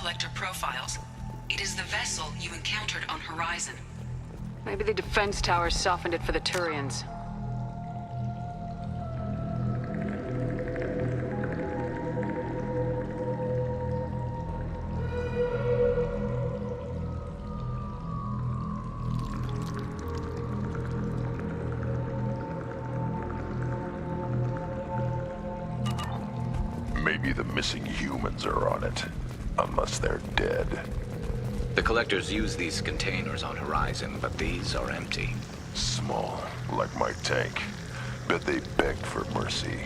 collector profiles. It is the vessel you encountered on Horizon. Maybe the defense towers softened it for the Turians. Maybe the missing humans are on it. Unless they're dead. The collectors use these containers on Horizon, but these are empty. Small, like my tank. Bet they begged for mercy.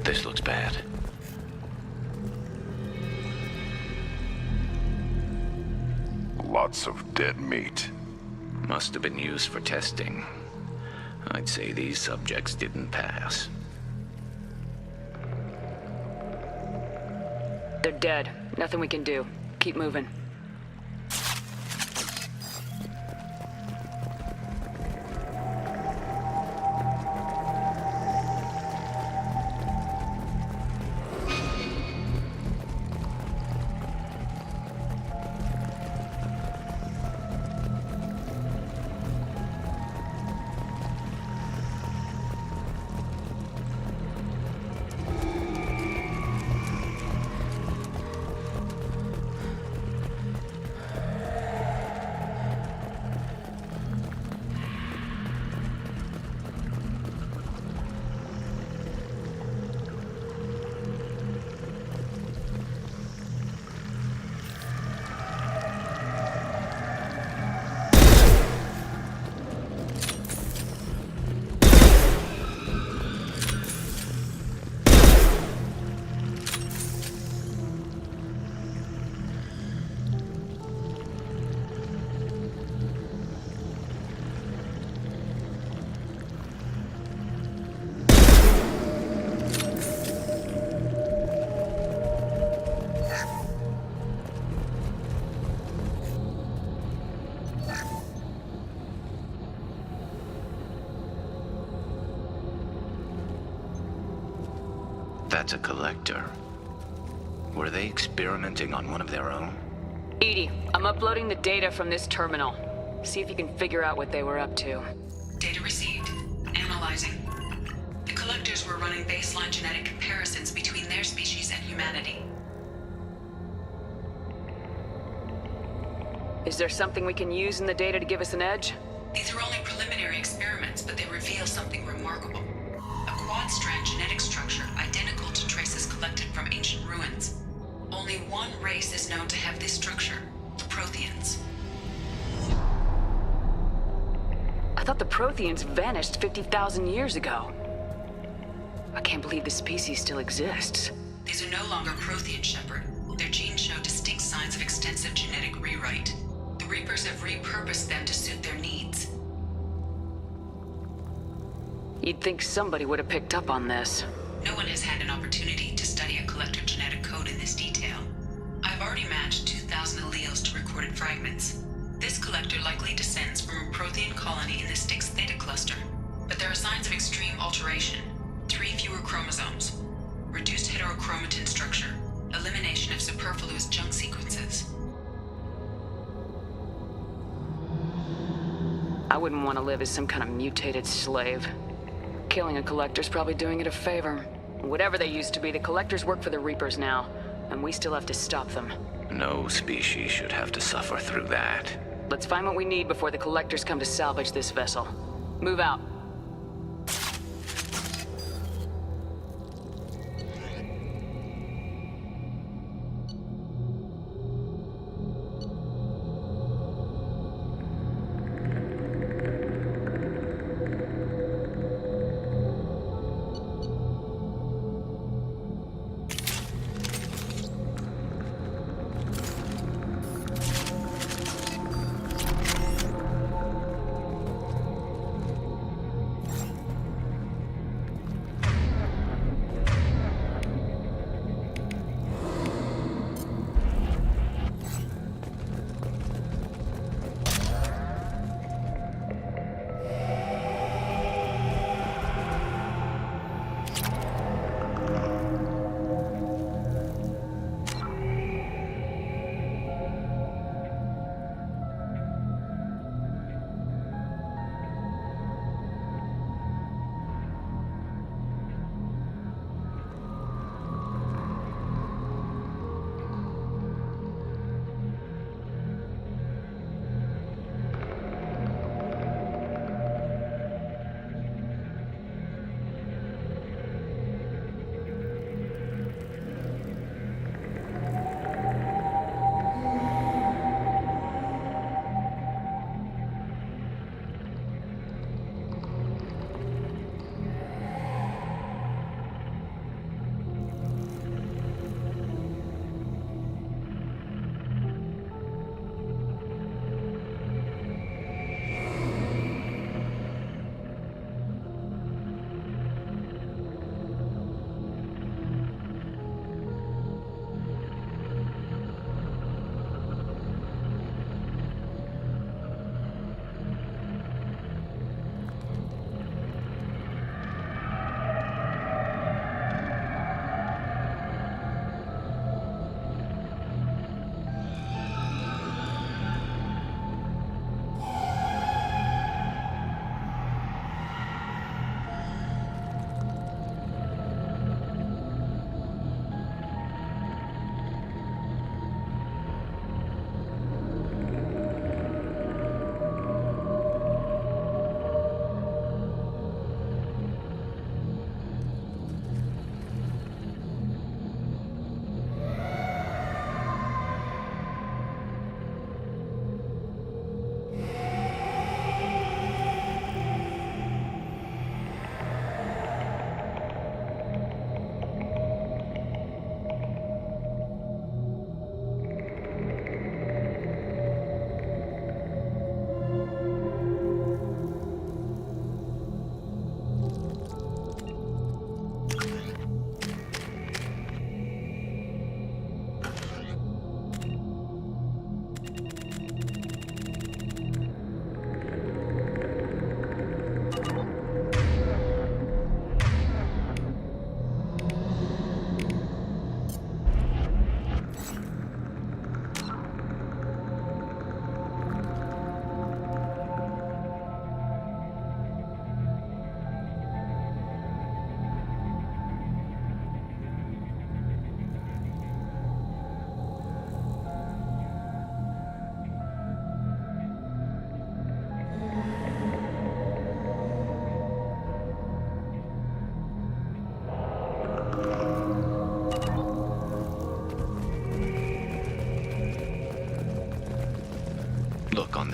This looks bad. Lots of dead meat. Must have been used for testing. I'd say these subjects didn't pass. They're dead. Nothing we can do. Keep moving. That's a collector. Were they experimenting on one of their own? Edie, I'm uploading the data from this terminal. See if you can figure out what they were up to. Data received. Analyzing. The collectors were running baseline genetic comparisons between their species and humanity. Is there something we can use in the data to give us an edge? These are only preliminary experiments, but they reveal something remarkable. A quad-strand genetic structure identical to traces collected from ancient ruins. Only one race is known to have this structure, the Protheans. I thought the Protheans vanished 50,000 years ago. I can't believe the species still exists. These are no longer Prothean, Shepard. Their genes show distinct signs of extensive genetic rewrite. The Reapers have repurposed them to suit their needs. You'd think somebody would have picked up on this. No one has had an opportunity to study a collector genetic code in this detail. I've already matched 2,000 alleles to recorded fragments. This collector likely descends from a Prothean colony in the Styx Theta cluster. But there are signs of extreme alteration. 3 fewer chromosomes. Reduced heterochromatin structure. Elimination of superfluous junk sequences. I wouldn't want to live as some kind of mutated slave. Killing a collector's probably doing it a favor. Whatever they used to be, the collectors work for the Reapers now, and we still have to stop them. No species should have to suffer through that. Let's find what we need before the collectors come to salvage this vessel. Move out.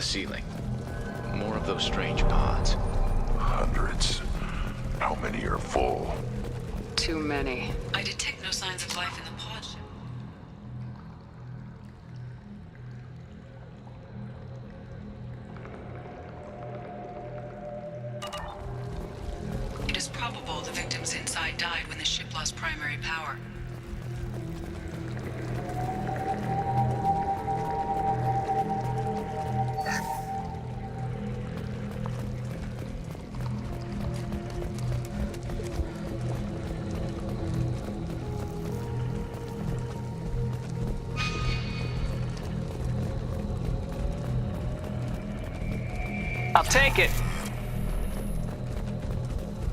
the ceiling. More of those strange pods. Hundreds. How many are full? Too many. I detect no signs of life in the pod ship. It is probable the victims inside died when the ship lost primary power. I'll take it.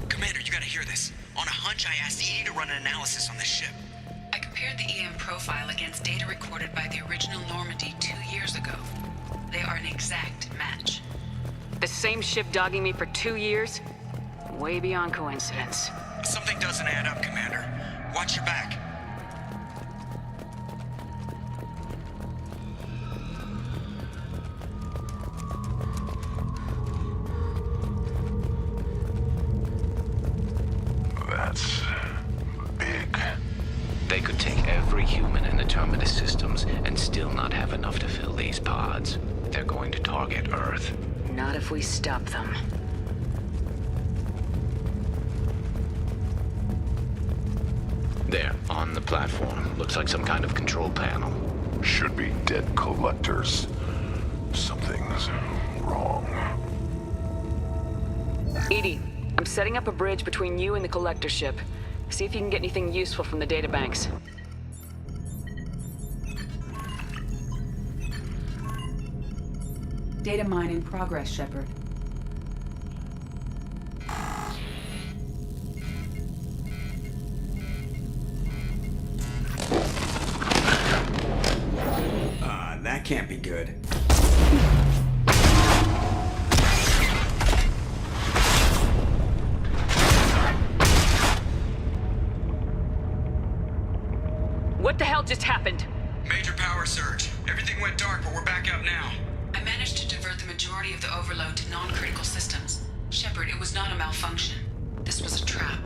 Commander, you gotta hear this. On a hunch, I asked Edie to run an analysis on this ship. I compared the EM profile against data recorded by the original Normandy 2 years ago. They are an exact match. The same ship dogging me for 2 years? Way beyond coincidence. Something doesn't add up, Commander. Watch your back. That's big. They could take every human in the Terminus systems and still not have enough to fill these pods. They're going to target Earth. Not if we stop them. There, on the platform. Looks like some kind of control panel. Should be dead collectors. Something's wrong. Edie, I'm setting up a bridge between you and the collector ship. See if you can get anything useful from the databanks. Data mine in progress, Shepard. That can't be good. What the hell just happened? Major power surge. Everything went dark, but we're back out now. I managed to divert the majority of the overload to non-critical systems. Shepard, it was not a malfunction. This was a trap.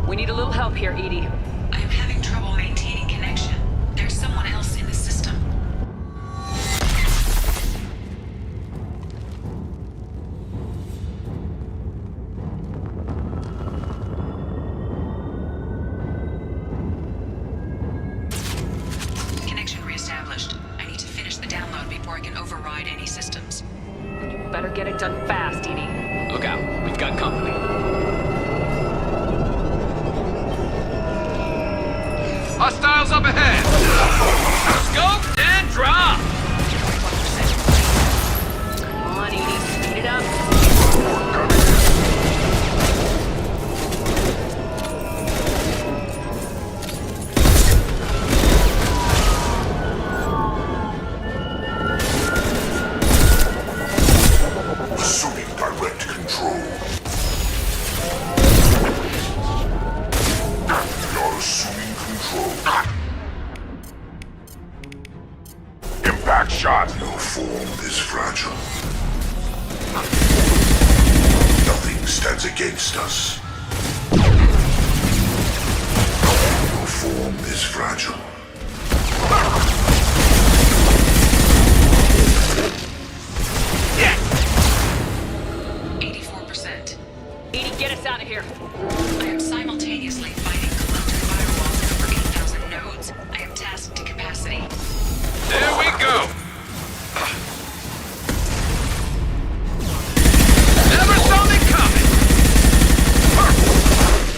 We need a little help here, Edie. I am having trouble maintaining connection. There's someone else in the system. Connection reestablished. I need to finish the download before I can override any systems. You better get it done fast, Edie. Look out, we've got company. Hostiles up ahead! Scoped and dropped! Come on, Edie, speed it up. Assuming direct control. You're assuming control. Impact shot. Your form is fragile. Nothing stands against us. Your form is fragile. Yes! 84%. Edie, get us out of here. I am simultaneously fighting collector firewalls at over 8,000 nodes. I am tasked to capacity. There we go! Never saw me coming!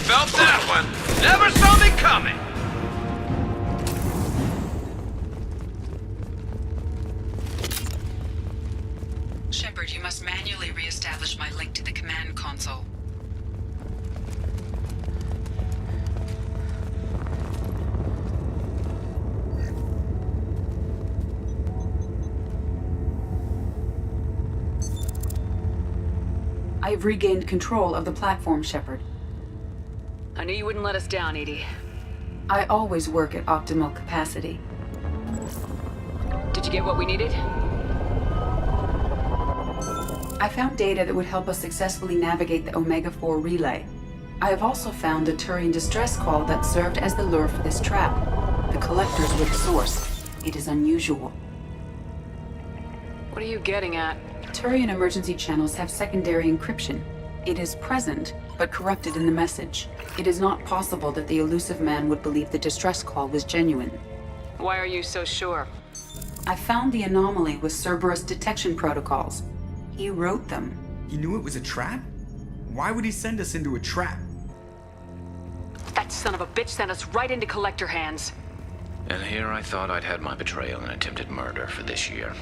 Felt that one! Never saw me coming! I have regained control of the platform, Shepard. I knew you wouldn't let us down, Edie. I always work at optimal capacity. Did you get what we needed? I found data that would help us successfully navigate the Omega-4 relay. I have also found a Turian distress call that served as the lure for this trap. The Collectors were the source. It is unusual. What are you getting at? Turian emergency channels have secondary encryption. It is present, but corrupted in the message. It is not possible that the elusive man would believe the distress call was genuine. Why are you so sure? I found the anomaly with Cerberus detection protocols. He wrote them. He knew it was a trap? Why would he send us into a trap? That son of a bitch sent us right into Collector hands. And here I thought I'd had my betrayal and attempted murder for this year.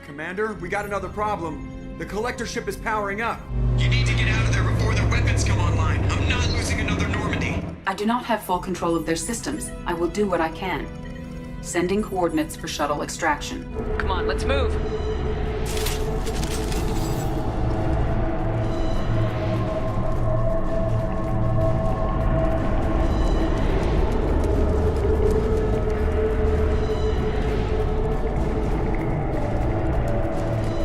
Commander, we got another problem. The collector ship is powering up. You need to get out of there before their weapons come online. I'm not losing another Normandy. I do not have full control of their systems. I will do what I can. Sending coordinates for shuttle extraction. Come on, let's move.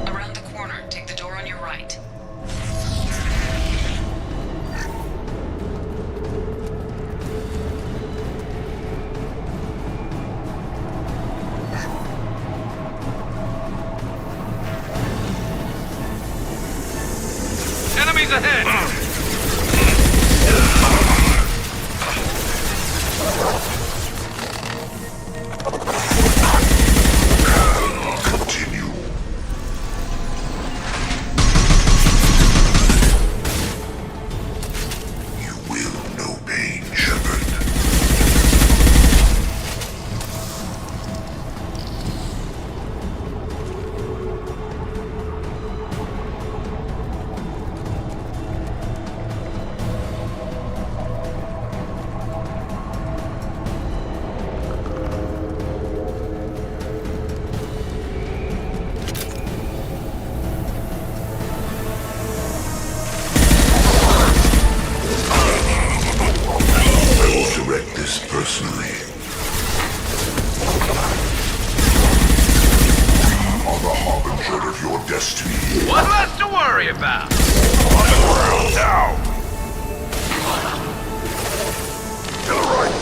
Around the corner, take the door on your right. Enemies ahead! Continue. You will know pain, Shepard. I will direct this personally. You are the harbinger of your destiny. One less to worry about! On the ground now! To the right.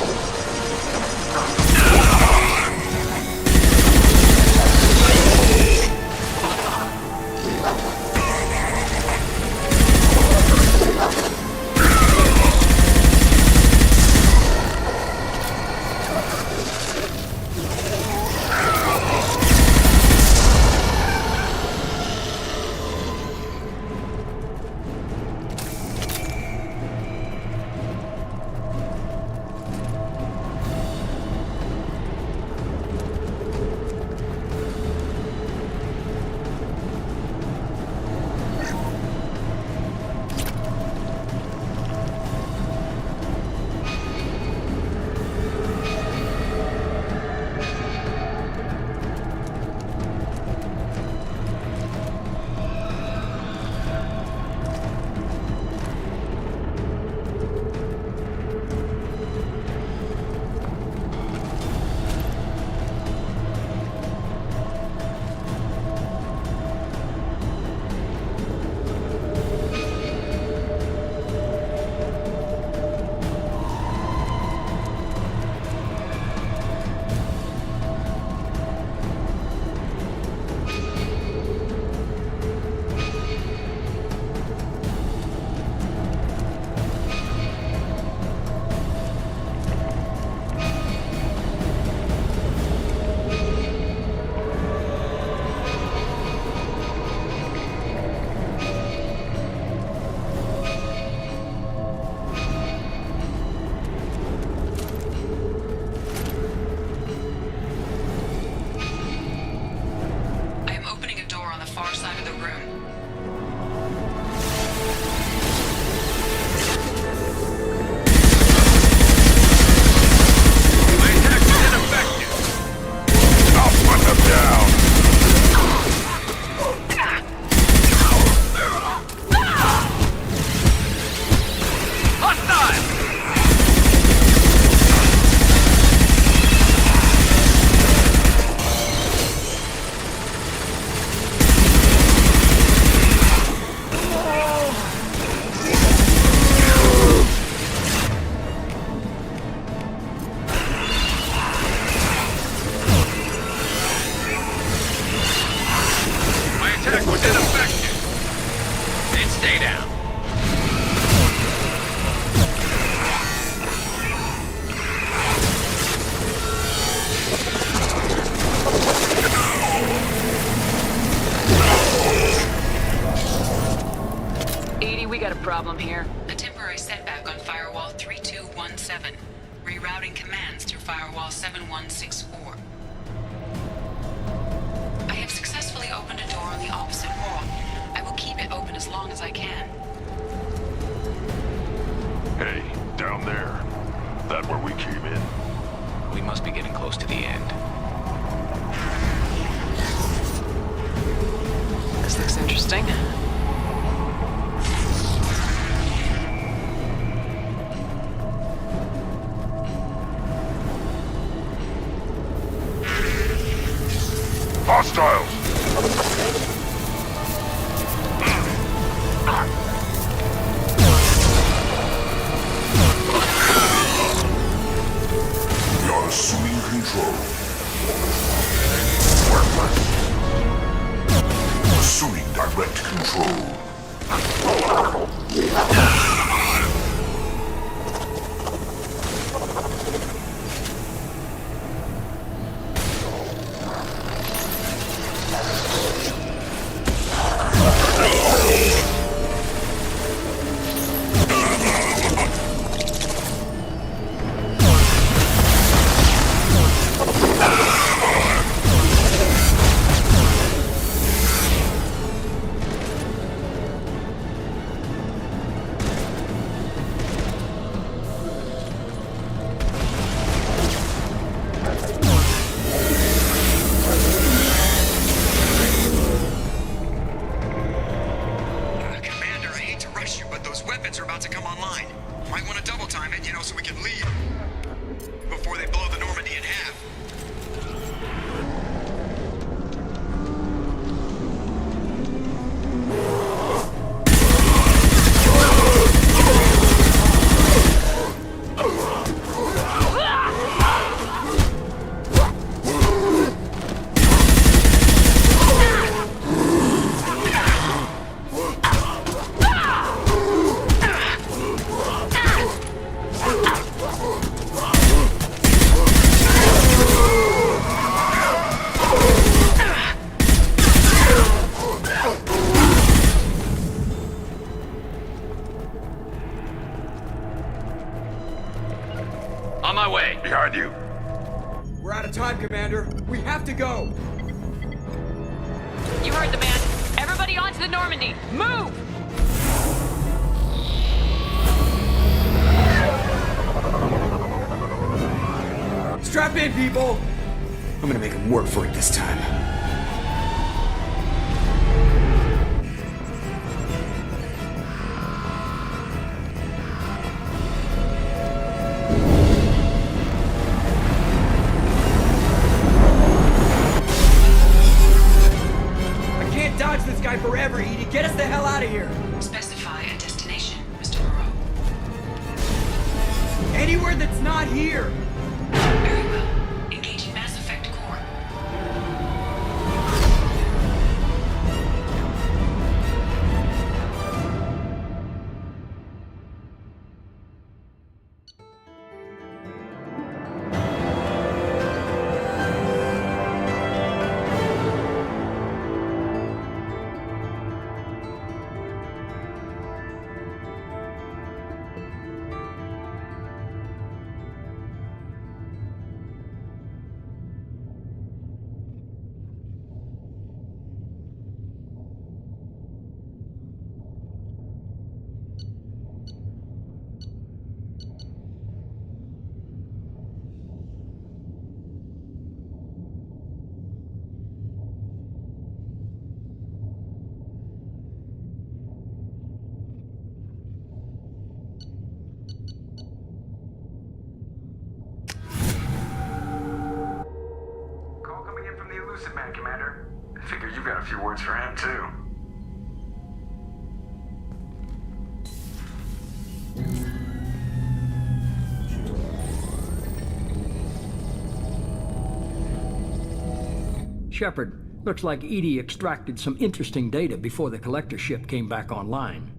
problem here? A temporary setback on Firewall 3217. Rerouting commands through Firewall 7164. I have successfully opened a door on the opposite wall. I will keep it open as long as I can. Hey, down there. That where we came in? We must be getting close to the end. This looks interesting. Hostiles! We are assuming control. Assuming direct control. Commander, I hate to rush you, but those weapons are about to come online. Might want to double time it, so we can leave before they blow the Normandy in half. On my way. Behind you. We're out of time, Commander. We have to go. You heard the man. Everybody onto the Normandy. Move! Strap in, people. I'm gonna make him work for it this time. I can't dodge this guy forever, Edie. Get us the hell out of here. Specify a destination, Mr. Moreau. Anywhere that's not here. Very well. Engaging Mass Effect Core. Call coming in from the Elusive Man, Commander. I figure you got a few words for him, too. Shepard, looks like Edie extracted some interesting data before the collector ship came back online.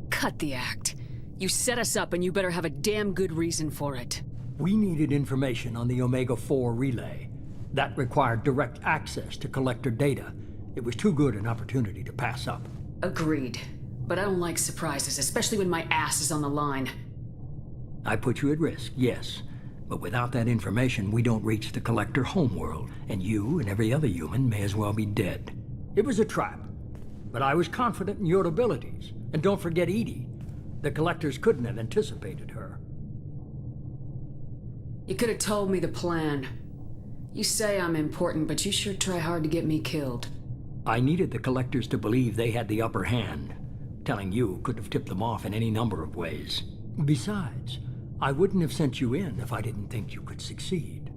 Cut the act. You set us up and you better have a damn good reason for it. We needed information on the Omega-4 relay. That required direct access to collector data, It was too good an opportunity to pass up. Agreed. But I don't like surprises, especially when my ass is on the line. I put you at risk, yes. But without that information, we don't reach the Collector homeworld, and you and every other human may as well be dead. It was a trap, but I was confident in your abilities. And don't forget Edie. The Collectors couldn't have anticipated her. You could have told me the plan. You say I'm important, but you sure try hard to get me killed. I needed the Collectors to believe they had the upper hand. Telling you could have tipped them off in any number of ways. Besides, I wouldn't have sent you in if I didn't think you could succeed.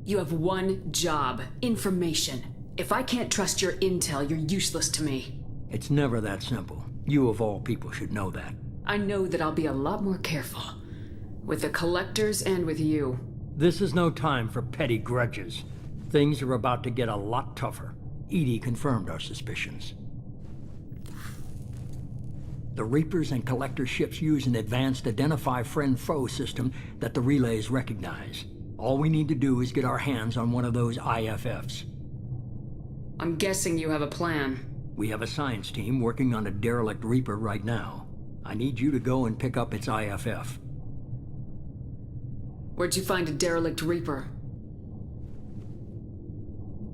You have one job: information. If I can't trust your intel, you're useless to me. It's never that simple. You of all people should know that. I know that I'll be a lot more careful. With the Collectors and with you. This is no time for petty grudges. Things are about to get a lot tougher. Edie confirmed our suspicions. The Reapers and Collector ships use an advanced identify friend-foe system that the relays recognize. All we need to do is get our hands on one of those IFFs. I'm guessing you have a plan. We have a science team working on a derelict Reaper right now. I need you to go and pick up its IFF. Where'd you find a derelict Reaper?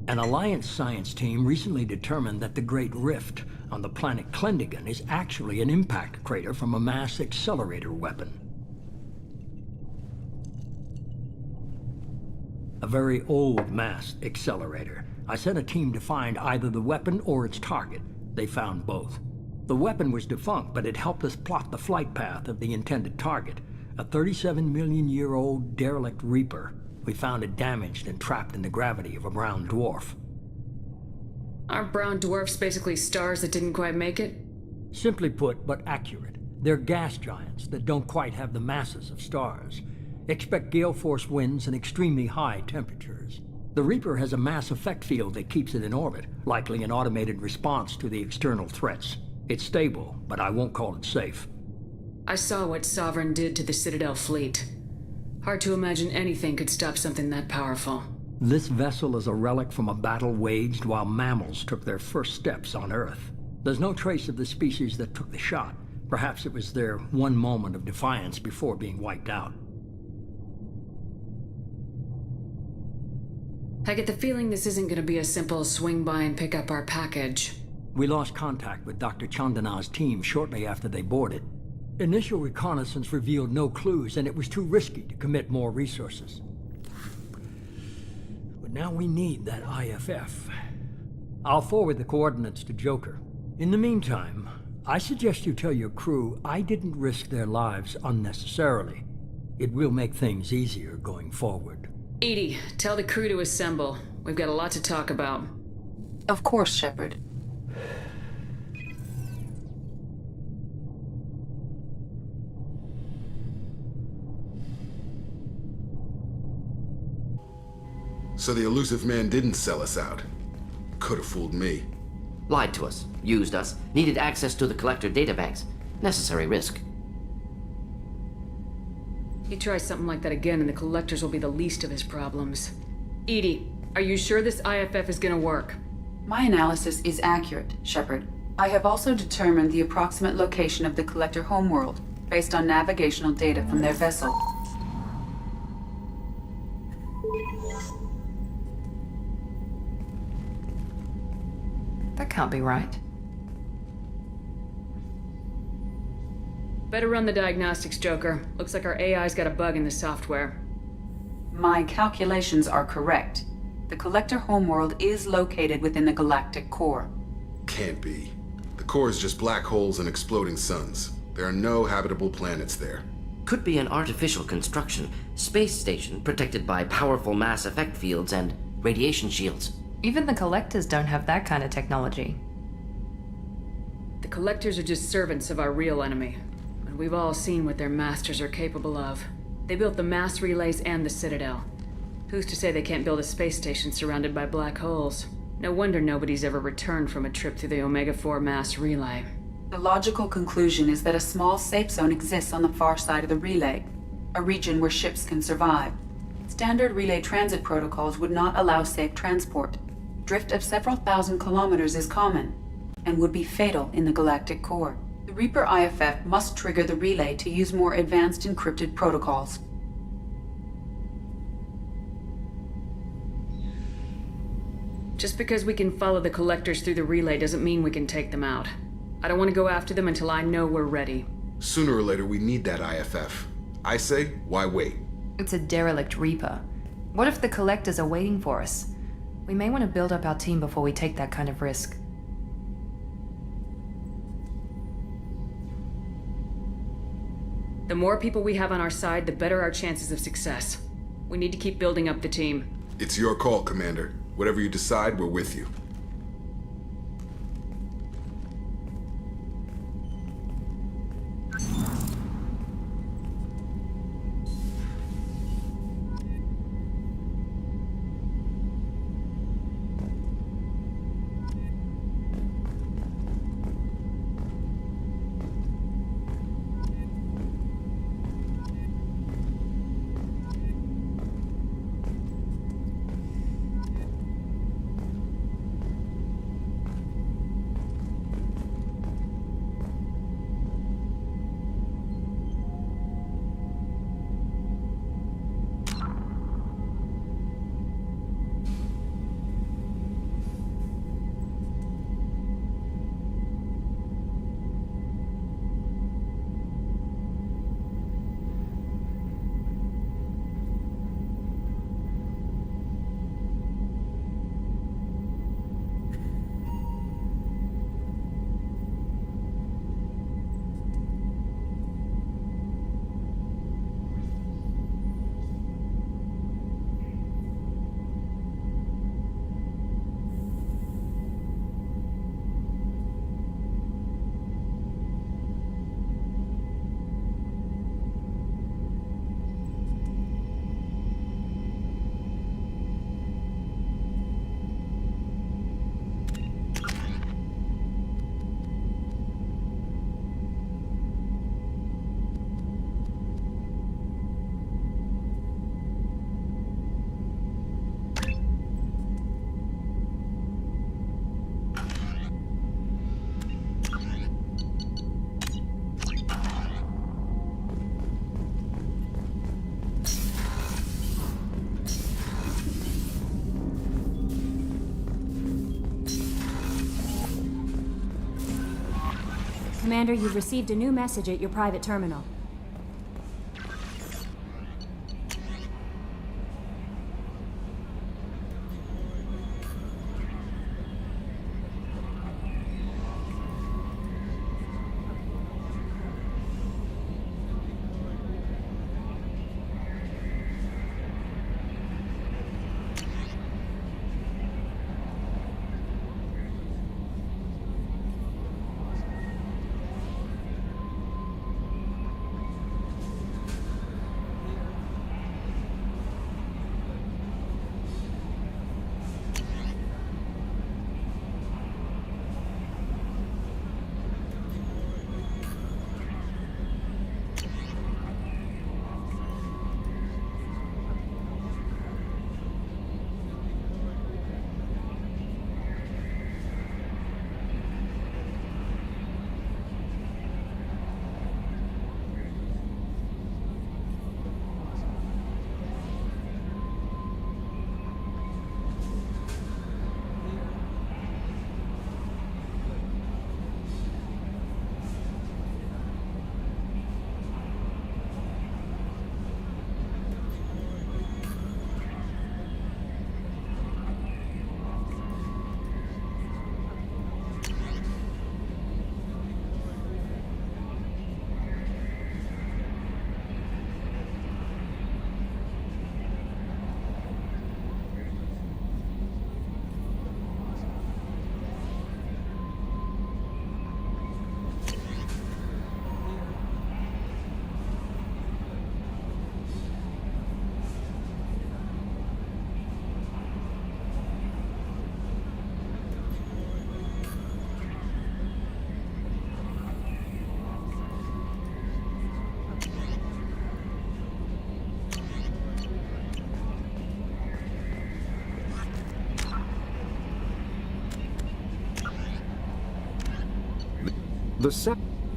An Alliance science team recently determined that the Great Rift on the planet Klendigan is actually an impact crater from a mass accelerator weapon. A very old mass accelerator. I sent a team to find either the weapon or its target. They found both. The weapon was defunct, but it helped us plot the flight path of the intended target, a 37-million-year-old derelict Reaper. We found it damaged and trapped in the gravity of a brown dwarf. Aren't brown dwarfs basically stars that didn't quite make it? Simply put, but accurate. They're gas giants that don't quite have the masses of stars. Expect gale force winds and extremely high temperatures. The Reaper has a mass effect field that keeps it in orbit, likely an automated response to the external threats. It's stable, but I won't call it safe. I saw what Sovereign did to the Citadel fleet. Hard to imagine anything could stop something that powerful. This vessel is a relic from a battle waged while mammals took their first steps on Earth. There's no trace of the species that took the shot. Perhaps it was their one moment of defiance before being wiped out. I get the feeling this isn't going to be a simple swing by and pick up our package. We lost contact with Dr. Chandana's team shortly after they boarded. Initial reconnaissance revealed no clues, and it was too risky to commit more resources. But now we need that IFF. I'll forward the coordinates to Joker. In the meantime, I suggest you tell your crew I didn't risk their lives unnecessarily. It will make things easier going forward. Edie, tell the crew to assemble. We've got a lot to talk about. Of course, Shepard. So the elusive man didn't sell us out. Could have fooled me. Lied to us, used us, needed access to the Collector databanks. Necessary risk. He tries something like that again and the Collectors will be the least of his problems. Edie, are you sure this IFF is gonna work? My analysis is accurate, Shepard. I have also determined the approximate location of the Collector homeworld, based on navigational data from their vessel. That can't be right. Better run the diagnostics, Joker. Looks like our AI's got a bug in the software. My calculations are correct. The Collector homeworld is located within the galactic core. Can't be. The core is just black holes and exploding suns. There are no habitable planets there. Could be an artificial construction, space station protected by powerful mass effect fields and radiation shields. Even the Collectors don't have that kind of technology. The Collectors are just servants of our real enemy. And we've all seen what their masters are capable of. They built the mass relays and the Citadel. Who's to say they can't build a space station surrounded by black holes? No wonder nobody's ever returned from a trip through the Omega-4 mass relay. The logical conclusion is that a small safe zone exists on the far side of the relay, a region where ships can survive. Standard relay transit protocols would not allow safe transport. drift of several thousand kilometers is common, and would be fatal in the galactic core. The Reaper IFF must trigger the relay to use more advanced encrypted protocols. Just because we can follow the collectors through the relay doesn't mean we can take them out. I don't want to go after them until I know we're ready. Sooner or later, we need that IFF. I say, why wait? It's a derelict Reaper. What if the collectors are waiting for us? We may want to build up our team before we take that kind of risk. The more people we have on our side, the better our chances of success. We need to keep building up the team. It's your call, Commander. Whatever you decide, we're with you. Commander, you've received a new message at your private terminal.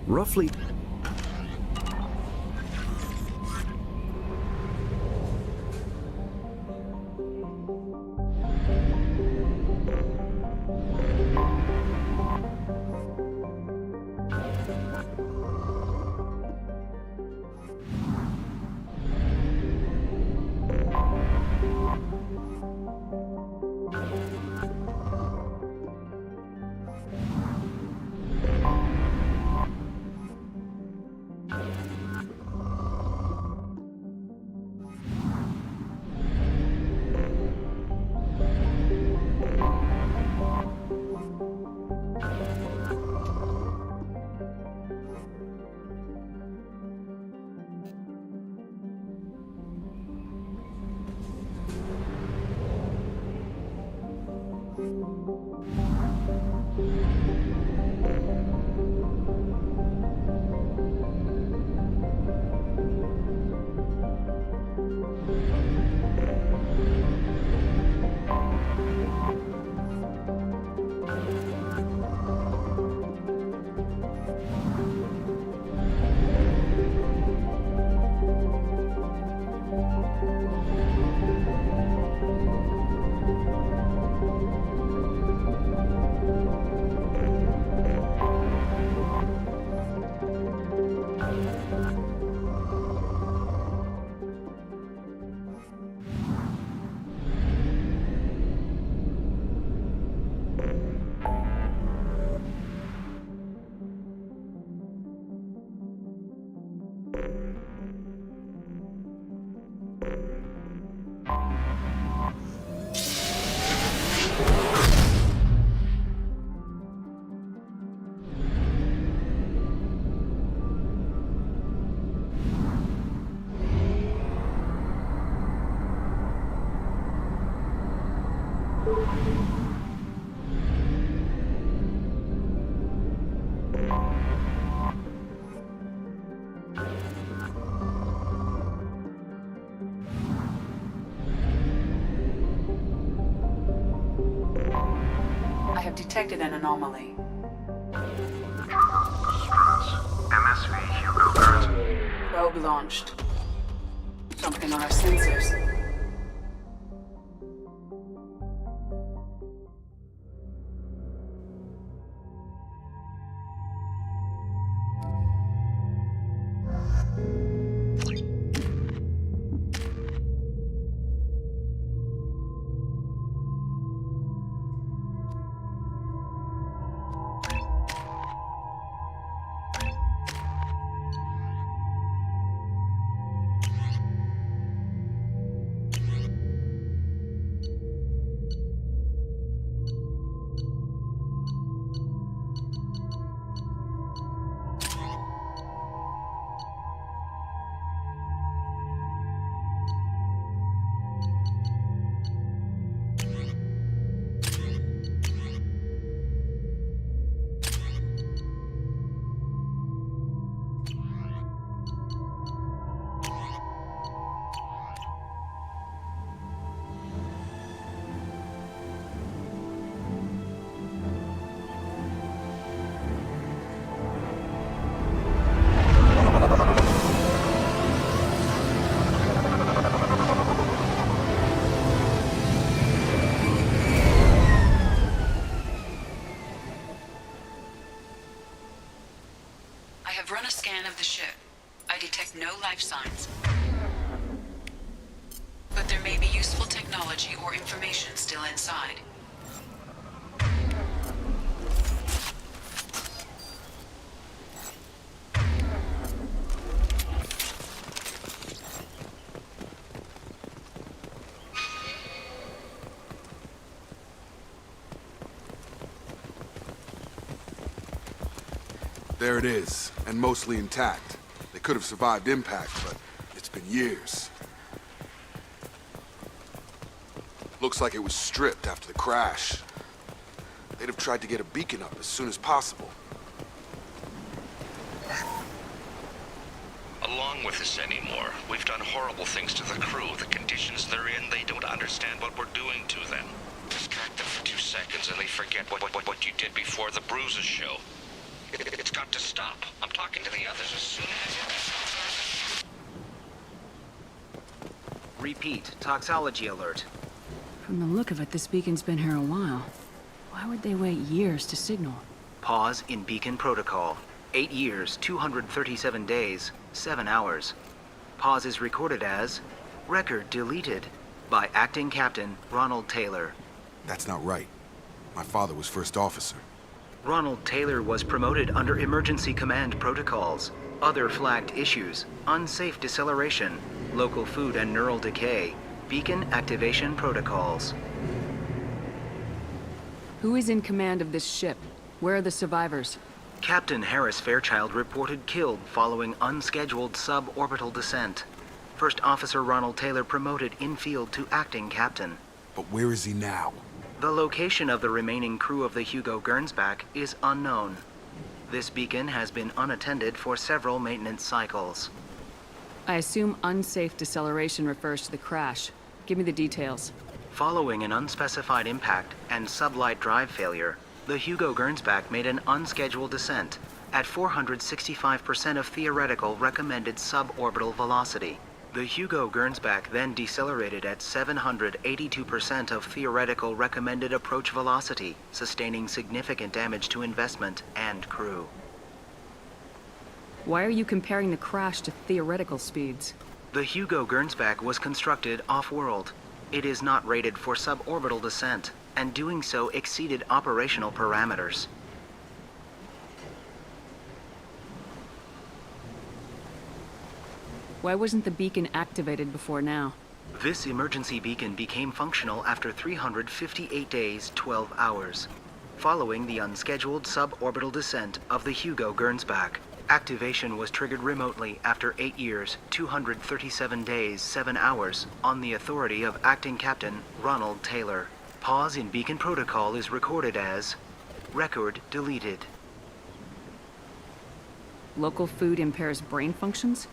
Roughly... I have detected an anomaly. MSV Hugo Kurt. Probe launched. Something on our sensors. I've run a scan of the ship. I detect no life signs. But there may be useful technology or information still inside. There it is, and mostly intact. They could have survived impact, but it's been years. Looks like it was stripped after the crash. They'd have tried to get a beacon up as soon as possible. Along with this anymore. We've done horrible things to the crew. The conditions they're in, they don't understand what we're doing to them. Distract them for 2 seconds and they forget what you did before the bruises show. It's got to stop. I'm talking to the others as soon as... Repeat. Toxology alert. From the look of it, this beacon's been here a while. Why would they wait years to signal? Pause in beacon protocol. 8 years, 237 days, 7 hours. Pause is recorded as... Record deleted by Acting Captain Ronald Taylor. That's not right. My father was first officer. Ronald Taylor was promoted under emergency command protocols. Other flagged issues: unsafe deceleration, local food and neural decay, beacon activation protocols. Who is in command of this ship? Where are the survivors? Captain Harris Fairchild reported killed following unscheduled suborbital descent. First Officer Ronald Taylor promoted in-field to acting captain. But where is he now? The location of the remaining crew of the Hugo Gernsback is unknown. This beacon has been unattended for several maintenance cycles. I assume unsafe deceleration refers to the crash. Give me the details. Following an unspecified impact and sublight drive failure, the Hugo Gernsback made an unscheduled descent at 465% of theoretical recommended suborbital velocity. The Hugo Gernsback then decelerated at 782% of theoretical recommended approach velocity, sustaining significant damage to investment and crew. Why are you comparing the crash to theoretical speeds? The Hugo Gernsback was constructed off-world. It is not rated for suborbital descent, and doing so exceeded operational parameters. Why wasn't the beacon activated before now? This emergency beacon became functional after 358 days, 12 hours. Following the unscheduled suborbital descent of the Hugo Gernsback, activation was triggered remotely after 8 years, 237 days, 7 hours, on the authority of Acting Captain Ronald Taylor. Pause in beacon protocol is recorded as... Record deleted. Local food impairs brain functions?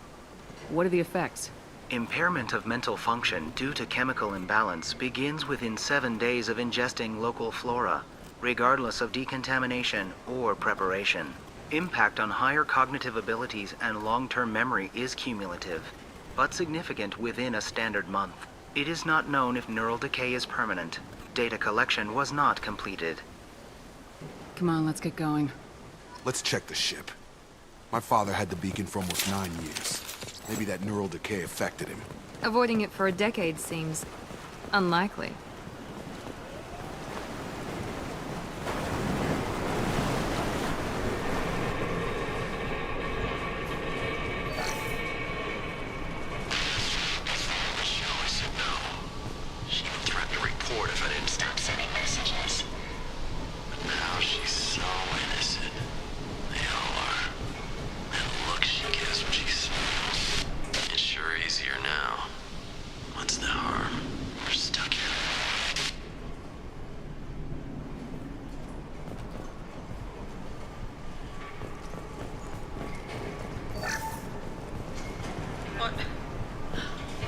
What are the effects? Impairment of mental function due to chemical imbalance begins within 7 days of ingesting local flora, regardless of decontamination or preparation. Impact on higher cognitive abilities and long-term memory is cumulative, but significant within a standard month. It is not known if neural decay is permanent. Data collection was not completed. Come on, let's get going. Let's check the ship. My father had the beacon for almost 9 years. Maybe that neural decay affected him. Avoiding it for a decade seems unlikely.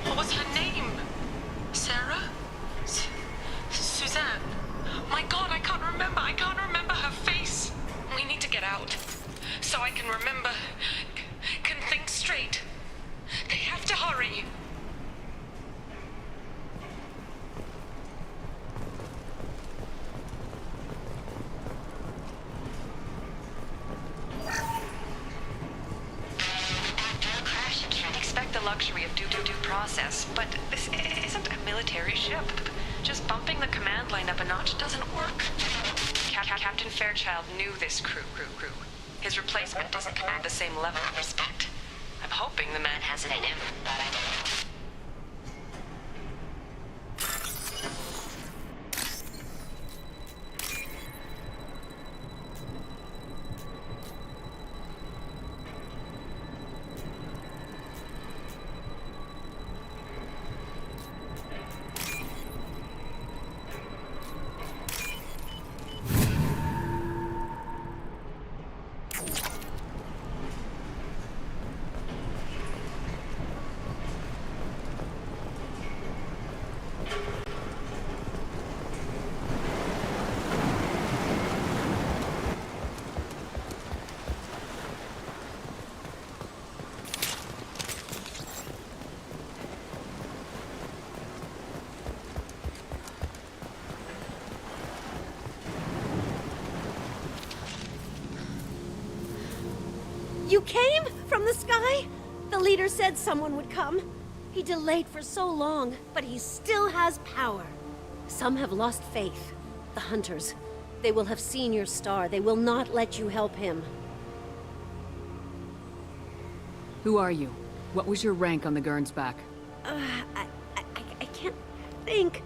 What was her name? Sarah? Suzanne? My God, I can't remember. I can't remember her face. We need to get out. So I can remember. Can think straight. They have to hurry. Luxury of due process, but this isn't a military ship. Just bumping the command line up a notch doesn't work. Captain Fairchild knew this crew. His replacement doesn't command the same level of respect. I'm hoping the man has it in him, but I don't. You came? From the sky? The leader said someone would come. He delayed for so long, but he still has power. Some have lost faith. The hunters. They will have seen your star. They will not let you help him. Who are you? What was your rank on the Gernsback? I can't think.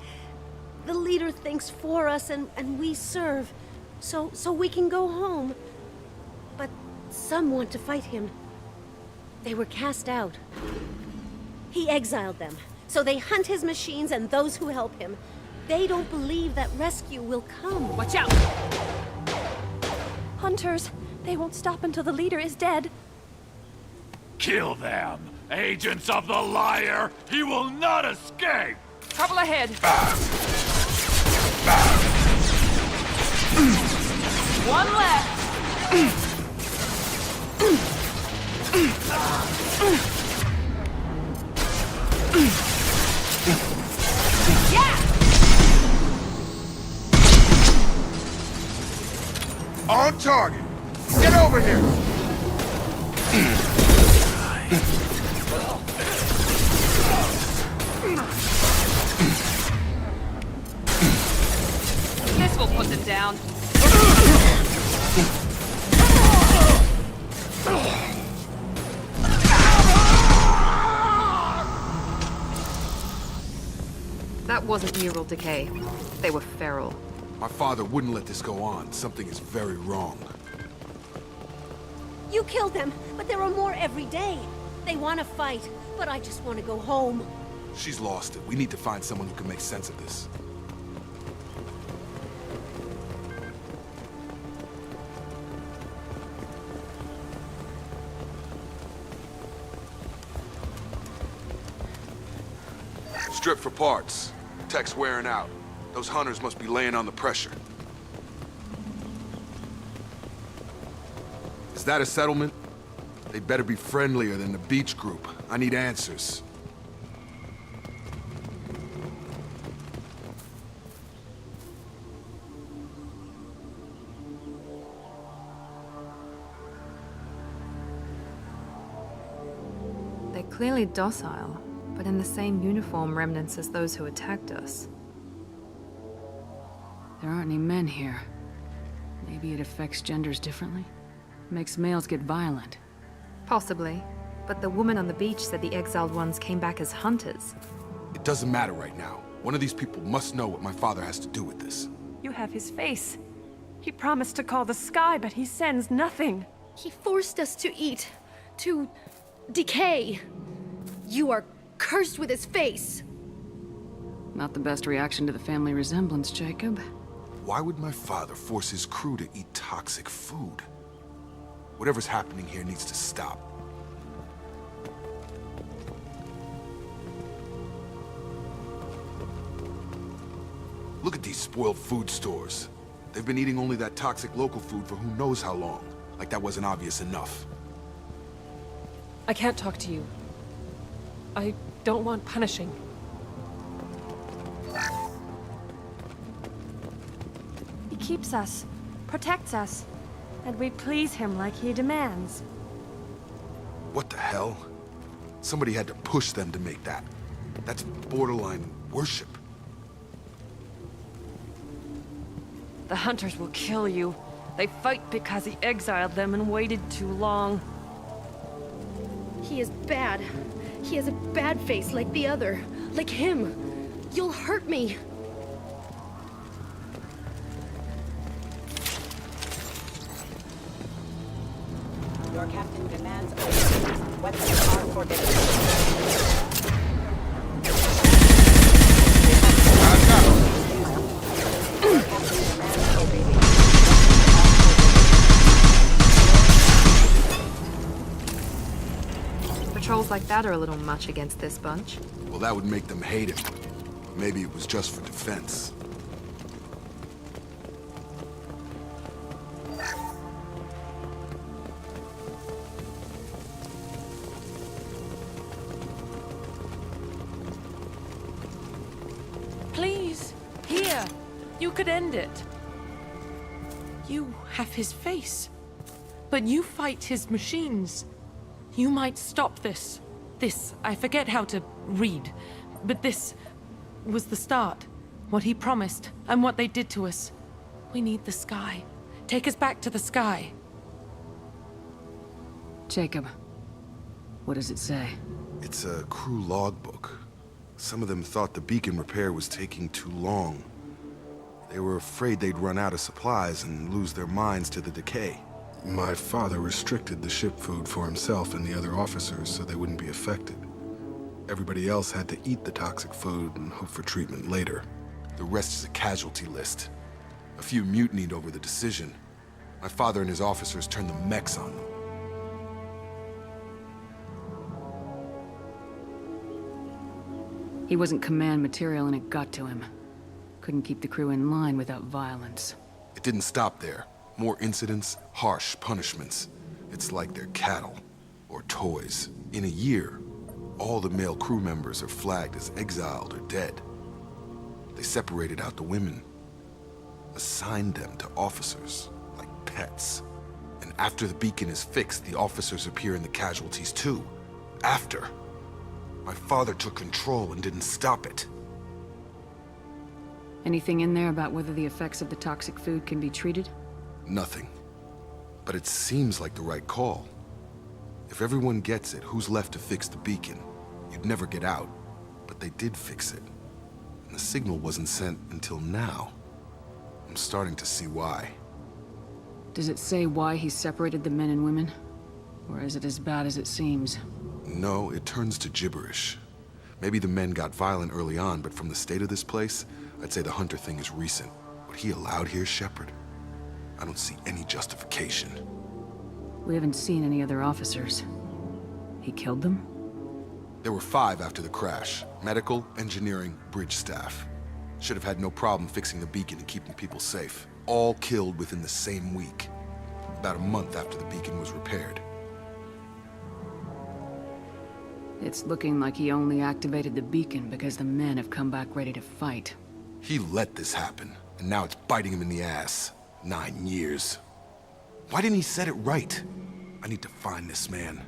The leader thinks for us and we serve. So we can go home. But some want to fight him. They were cast out. He exiled them. So they hunt his machines and those who help him. They don't believe that rescue will come. Watch out! Hunters, they won't stop until the leader is dead. Kill them! Agents of the liar! He will not escape! Trouble ahead! One left! Yeah! On target! Get over here! This will put them down. That wasn't neural decay. They were feral. My father wouldn't let this go on. Something is very wrong. You killed them, but there are more every day. They want to fight, but I just want to go home. She's lost it. We need to find someone who can make sense of this. Strip for parts. Tech's wearing out. Those hunters must be laying on the pressure. Is that a settlement? They'd better be friendlier than the beach group. I need answers. They're clearly docile, but in the same uniform remnants as those who attacked us. There aren't any men here. Maybe it affects genders differently? Makes males get violent. Possibly. But the woman on the beach said the exiled ones came back as hunters. It doesn't matter right now. One of these people must know what my father has to do with this. You have his face. He promised to call the sky, but he sends nothing. He forced us to eat, to decay. You are cursed with his face. Not the best reaction to the family resemblance, Jacob. Why would my father force his crew to eat toxic food? Whatever's happening here needs to stop. Look at these spoiled food stores. They've been eating only that toxic local food for who knows how long. Like that wasn't obvious enough. I can't talk to you. I don't want punishing. He keeps us, protects us, and we please him like he demands. What the hell? Somebody had to push them to make that. That's borderline worship. The hunters will kill you. They fight because he exiled them and waited too long. He is bad. He has a bad face like the other. Like him. You'll hurt me. Your captain demands weapons are forbidden. Patrols like that are a little much against this bunch. Well, that would make them hate him. Maybe it was just for defense. Please, here. You could end it. You have his face. But you fight his machines. You might stop this. This, I forget how to read, but this was the start. What he promised, and what they did to us. We need the sky. Take us back to the sky. Jacob, what does it say? It's a crew logbook. Some of them thought the beacon repair was taking too long. They were afraid they'd run out of supplies and lose their minds to the decay. My father restricted the ship food for himself and the other officers so they wouldn't be affected. Everybody else had to eat the toxic food and hope for treatment later. The rest is a casualty list. A few mutinied over the decision. My father and his officers turned the mechs on them. He wasn't command material and it got to him. Couldn't keep the crew in line without violence. It didn't stop there. More incidents, harsh punishments. It's like they're cattle, or toys. In a year, all the male crew members are flagged as exiled or dead. They separated out the women, assigned them to officers, like pets. And after the beacon is fixed, the officers appear in the casualties too. After. My father took control and didn't stop it. Anything in there about whether the effects of the toxic food can be treated? Nothing. But it seems like the right call. If everyone gets it, who's left to fix the beacon? You'd never get out. But they did fix it. And the signal wasn't sent until now. I'm starting to see why. Does it say why he separated the men and women? Or is it as bad as it seems? No, it turns to gibberish. Maybe the men got violent early on, but from the state of this place, I'd say the Hunter thing is recent. What he allowed here, Shepard? I don't see any justification. We haven't seen any other officers. He killed them? There were 5 after the crash. Medical, engineering, bridge staff. Should have had no problem fixing the beacon and keeping people safe. All killed within the same week. About a month after the beacon was repaired. It's looking like he only activated the beacon because the men have come back ready to fight. He let this happen, and now it's biting him in the ass. 9 years. Why didn't he set it right? I need to find this man.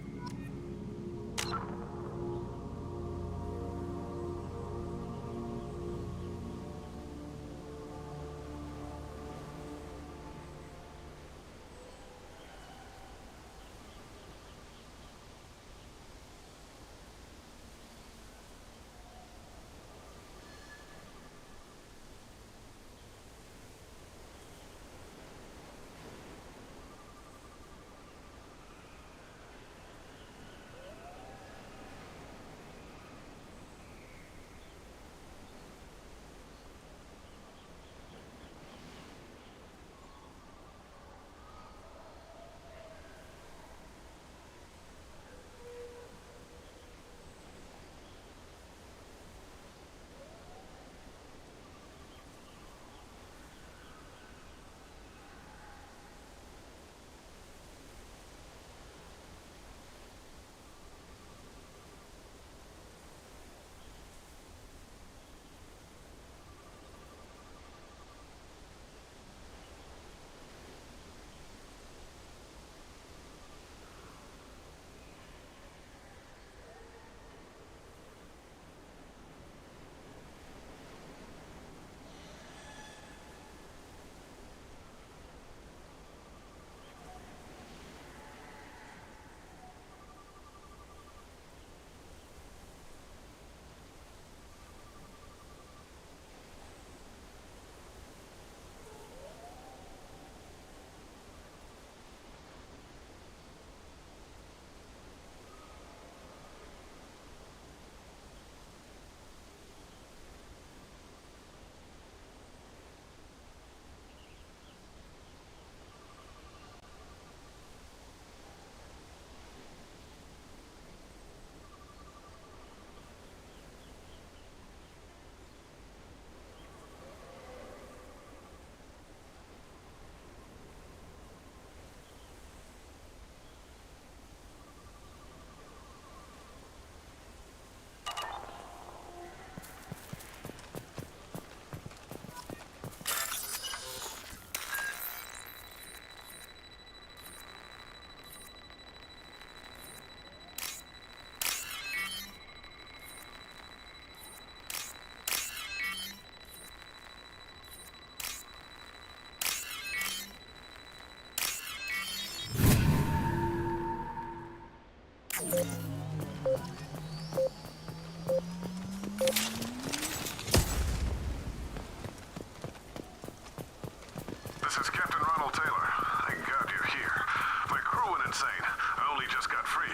This is Captain Ronald Taylor. Thank God you're here. My crew went insane. I only just got free.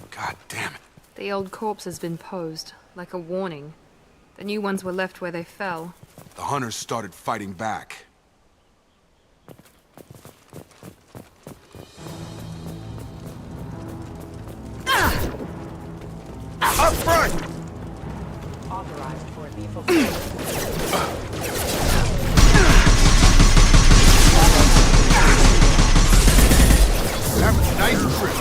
God damn it. The old corpse has been posed, like a warning. The new ones were left where they fell. The hunters started fighting back. Up front! Authorized for lethal service. Have a nice trip.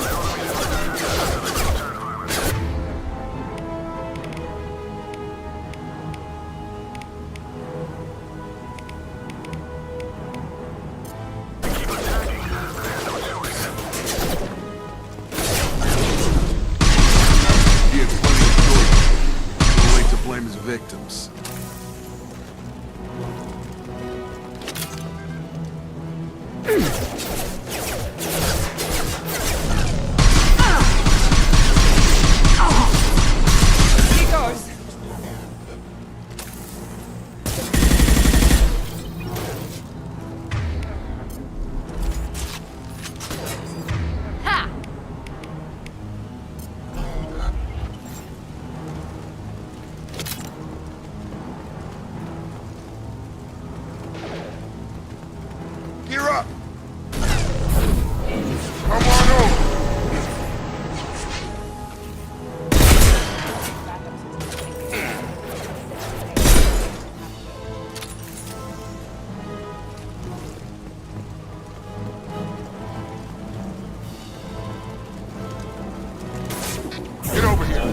He had plenty of choice. Too late to blame his victims. He goes. Ha! Gear up! Come on over! Get over here!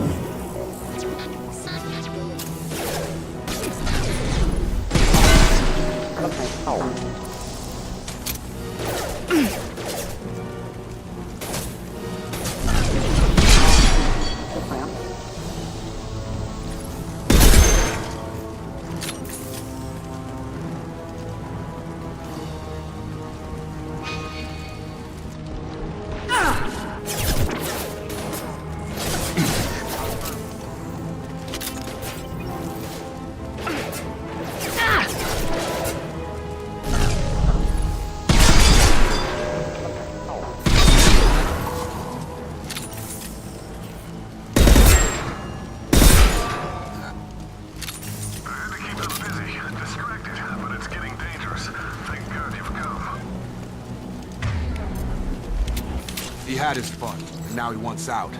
He had his fun, and now he wants out.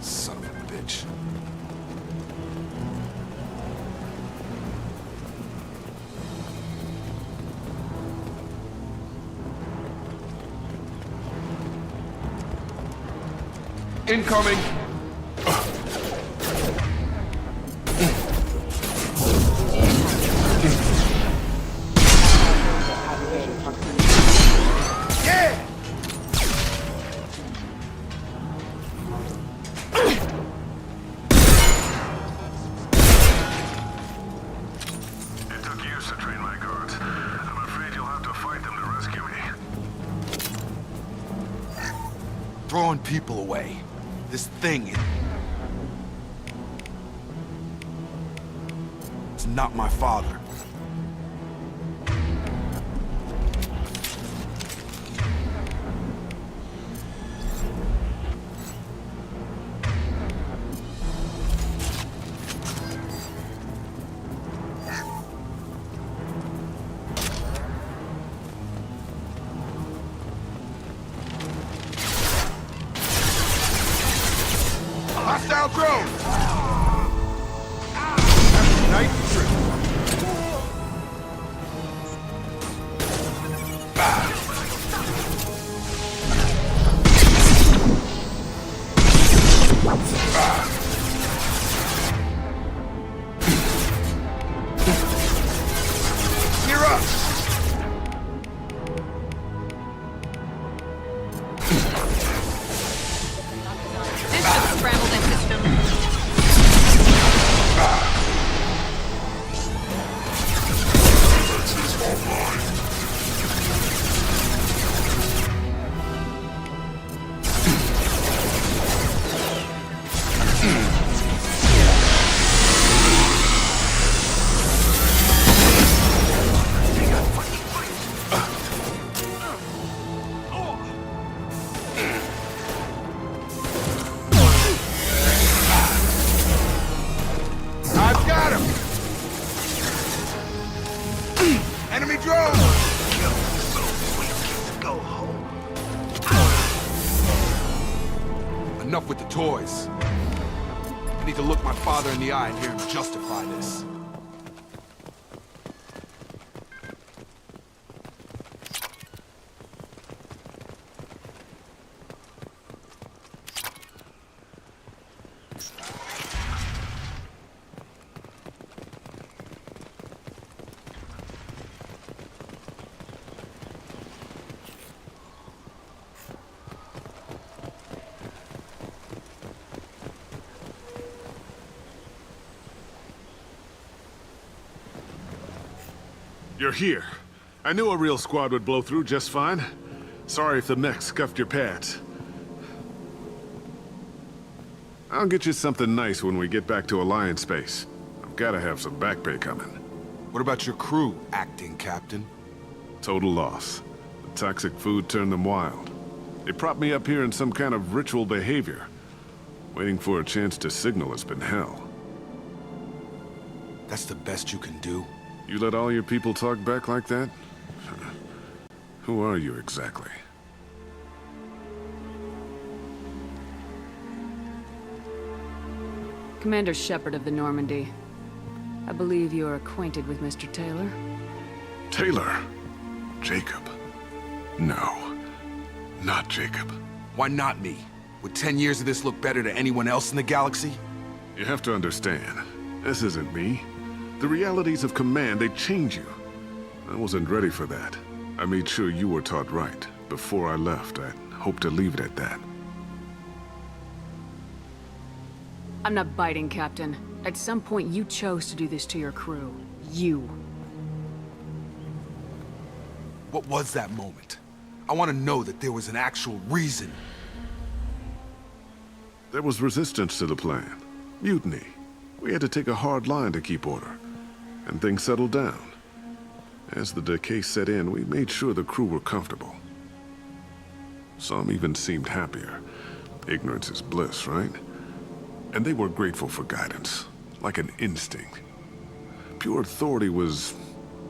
Son of a bitch. Incoming! Yeah! It took years to train my guards. I'm afraid you'll have to fight them to rescue me. Throwing people away. This thing. It's not my father. Hostile drone! Nice trip. Gear up! Scrambled in system. Toys. I need to look my father in the eye and hear him justify this. You're here. I knew a real squad would blow through just fine. Sorry if the mech scuffed your pads. I'll get you something nice when we get back to Alliance Base. I've gotta have some back pay coming. What about your crew, acting captain? Total loss. The toxic food turned them wild. They propped me up here in some kind of ritual behavior. Waiting for a chance to signal has been hell. That's the best you can do? You let all your people talk back like that? Who are you exactly? Commander Shepard of the Normandy. I believe you are acquainted with Mr. Taylor. Taylor? Jacob? No. Not Jacob. Why not me? Would 10 years of this look better to anyone else in the galaxy? You have to understand, this isn't me. The realities of command, they change you. I wasn't ready for that. I made sure you were taught right. Before I left, I hoped to leave it at that. I'm not biting, Captain. At some point, you chose to do this to your crew. You. What was that moment? I want to know that there was an actual reason. There was resistance to the plan. Mutiny. We had to take a hard line to keep order. And things settled down. As the decay set in, we made sure the crew were comfortable. Some even seemed happier. Ignorance is bliss, right? And they were grateful for guidance, like an instinct. Pure authority was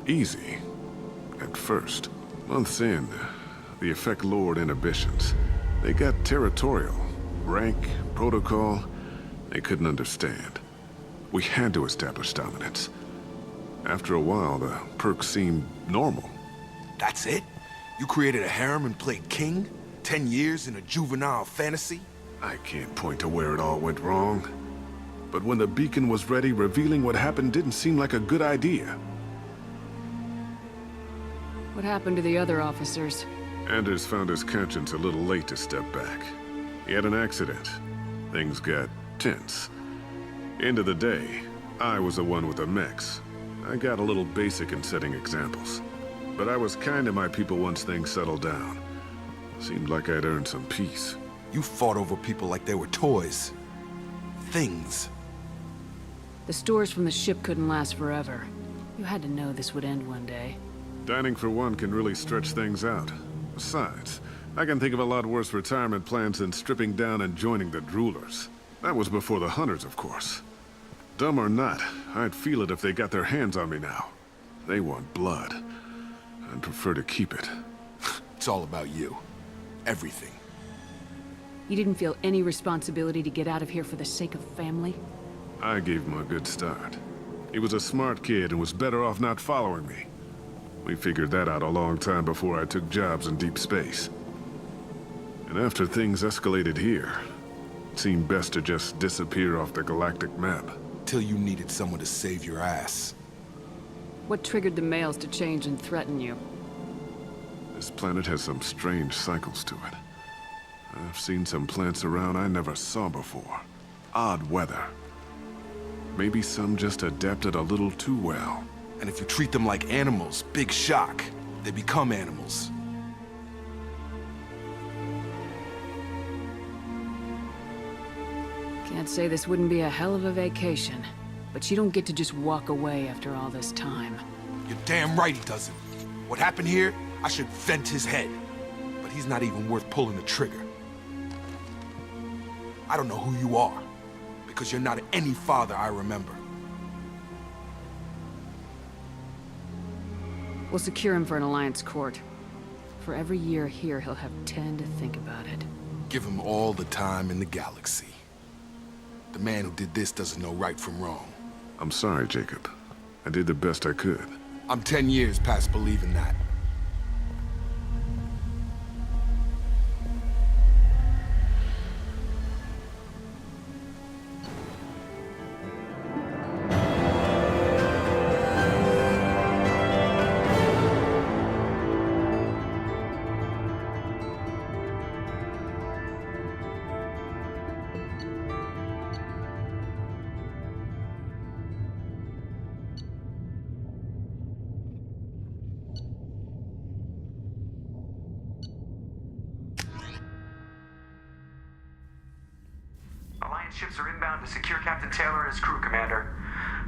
easy, at first. Months in, the effect lowered inhibitions. They got territorial. Rank, protocol, they couldn't understand. We had to establish dominance. After a while, the perks seemed normal. That's it? You created a harem and played king? 10 years in a juvenile fantasy? I can't point to where it all went wrong. But when the beacon was ready, revealing what happened didn't seem like a good idea. What happened to the other officers? Anders found his conscience a little late to step back. He had an accident. Things got tense. End of the day, I was the one with the mechs. I got a little basic in setting examples. But I was kind to my people once things settled down. Seemed like I'd earned some peace. You fought over people like they were toys. Things. The stores from the ship couldn't last forever. You had to know this would end one day. Dining for one can really stretch things out. Besides, I can think of a lot worse retirement plans than stripping down and joining the droolers. That was before the hunters, of course. Dumb or not, I'd feel it if they got their hands on me now. They want blood. I'd prefer to keep it. It's all about you. Everything. You didn't feel any responsibility to get out of here for the sake of family? I gave him a good start. He was a smart kid and was better off not following me. We figured that out a long time before I took jobs in deep space. And after things escalated here, it seemed best to just disappear off the galactic map. Till you needed someone to save your ass. What triggered the males to change and threaten you? This planet has some strange cycles to it. I've seen some plants around I never saw before. Odd weather. Maybe some just adapted a little too well. And if you treat them like animals, big shock. They become animals. Can't say this wouldn't be a hell of a vacation, but you don't get to just walk away after all this time. You're damn right he doesn't. What happened here, I should vent his head. But he's not even worth pulling the trigger. I don't know who you are, because you're not any father I remember. We'll secure him for an Alliance court. For every year here, he'll have 10 to think about it. Give him all the time in the galaxy. The man who did this doesn't know right from wrong. I'm sorry, Jacob. I did the best I could. I'm 10 years past believing that. Alliance ships are inbound to secure Captain Taylor and his crew, Commander.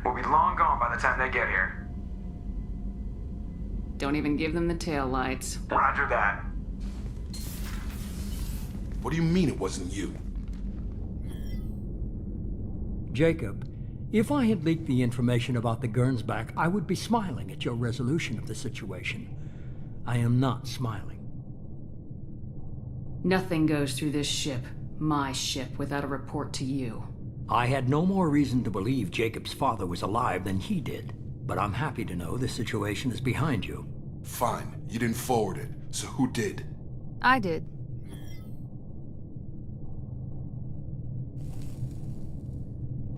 We'll be long gone by the time they get here. Don't even give them the tail lights. Roger that. What do you mean it wasn't you? Jacob, if I had leaked the information about the Gernsback, I would be smiling at your resolution of the situation. I am not smiling. Nothing goes through this ship, my ship, without a report to you. I had no more reason to believe Jacob's father was alive than he did, but I'm happy to know the situation is behind you. Fine, you didn't forward it, so who did? I did.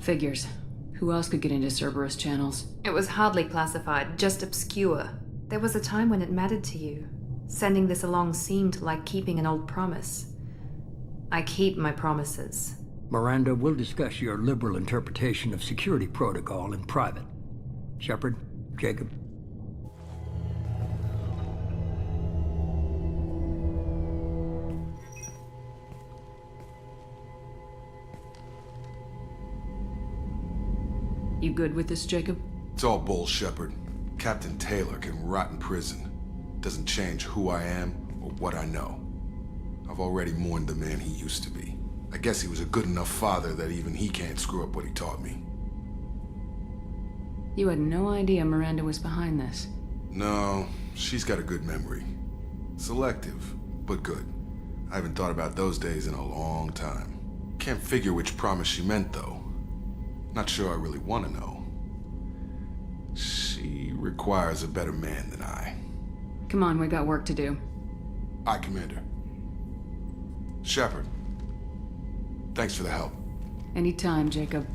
Figures. Who else could get into Cerberus channels? It was hardly classified, just obscure. There was a time when it mattered to you. Sending this along seemed like keeping an old promise. I keep my promises. Miranda, we'll discuss your liberal interpretation of security protocol in private. Shepard, Jacob. You good with this, Jacob? It's all bull, Shepard. Captain Taylor can rot in prison. Doesn't change who I am or what I know. I've already mourned the man he used to be. I guess he was a good enough father that even he can't screw up what he taught me. You had no idea Miranda was behind this. No, she's got a good memory. Selective, but good. I haven't thought about those days in a long time. Can't figure which promise she meant, though. Not sure I really want to know. She requires a better man than I. Come on, we got work to do. Aye, Commander. Shepard. Thanks for the help. Anytime, Jacob.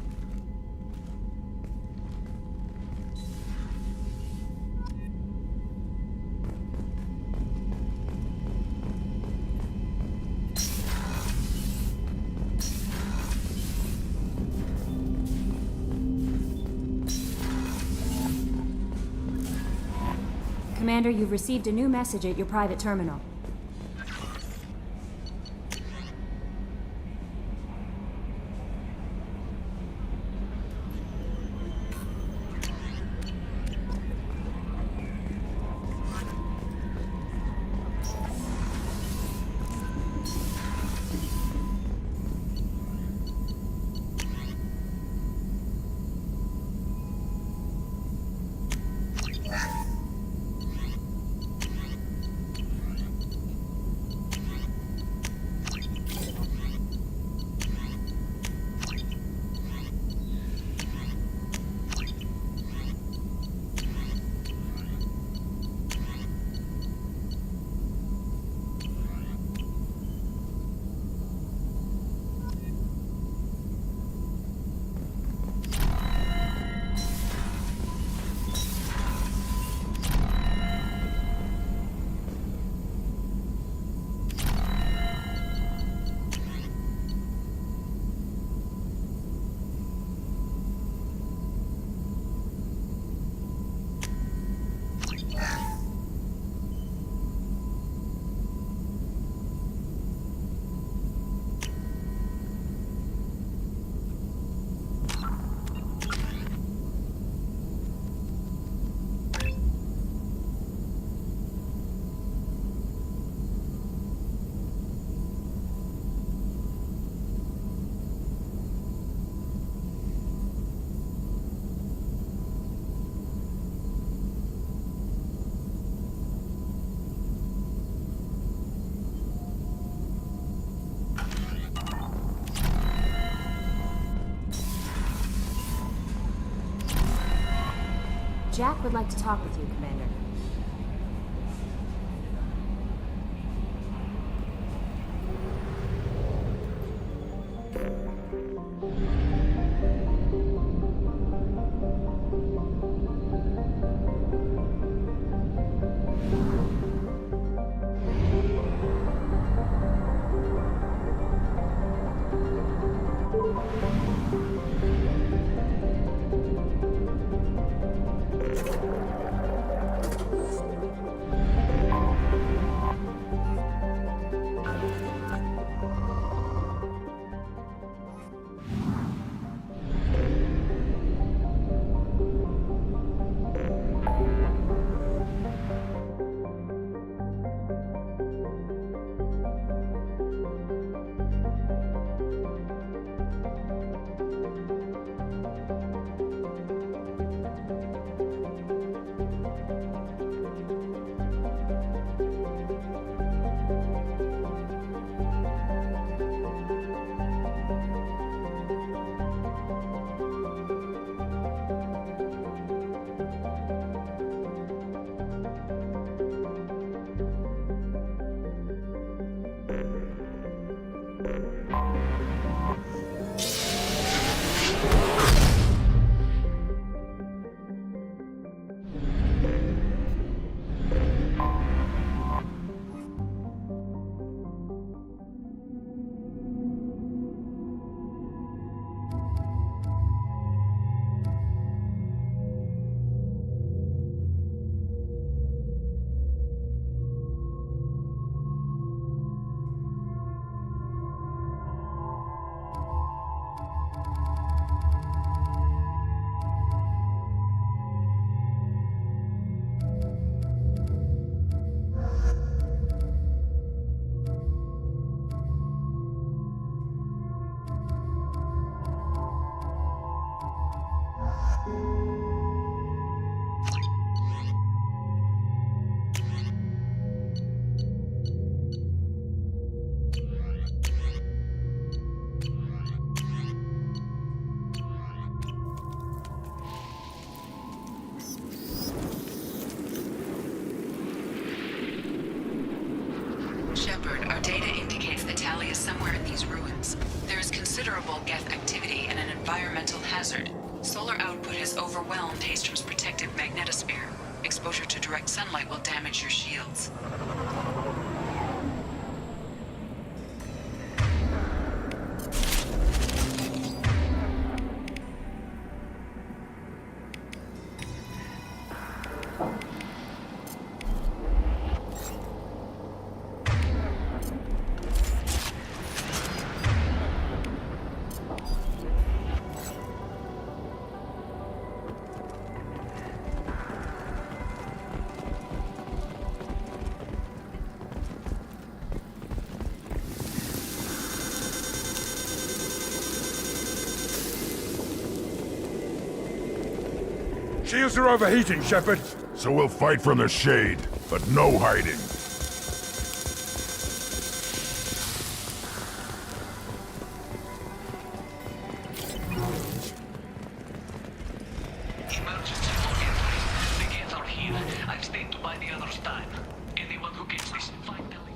Commander, you've received a new message at your private terminal. Jack would like to talk with you, Commander. Shepard, our data indicates that Tali is somewhere in these ruins. There is considerable Geth activity and an environmental hazard. Solar output has overwhelmed Hastrom's protective magnetosphere. Exposure to direct sunlight will damage your shields. Shields are overheating, Shepard. So we'll fight from the shade, but no hiding. Emergency entry. The gates are here. I've stayed to buy the others time. Anyone who gets this, find Tali.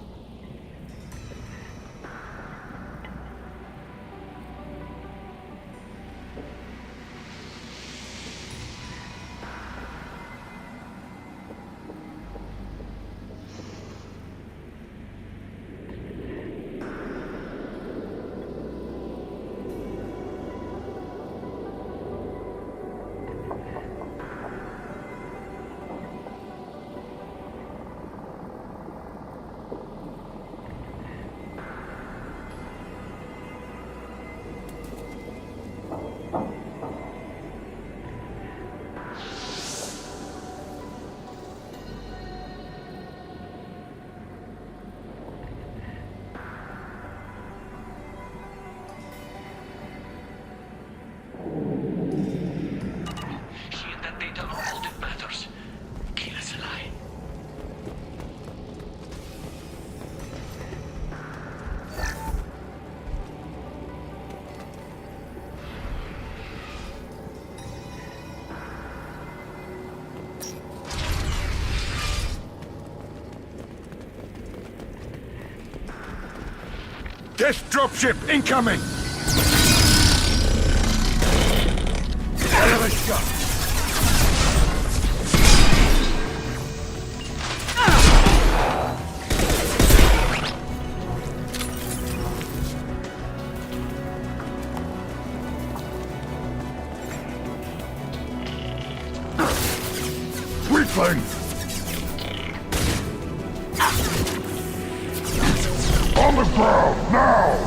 Test dropship incoming! Another shot! Weakling! On the ground, now!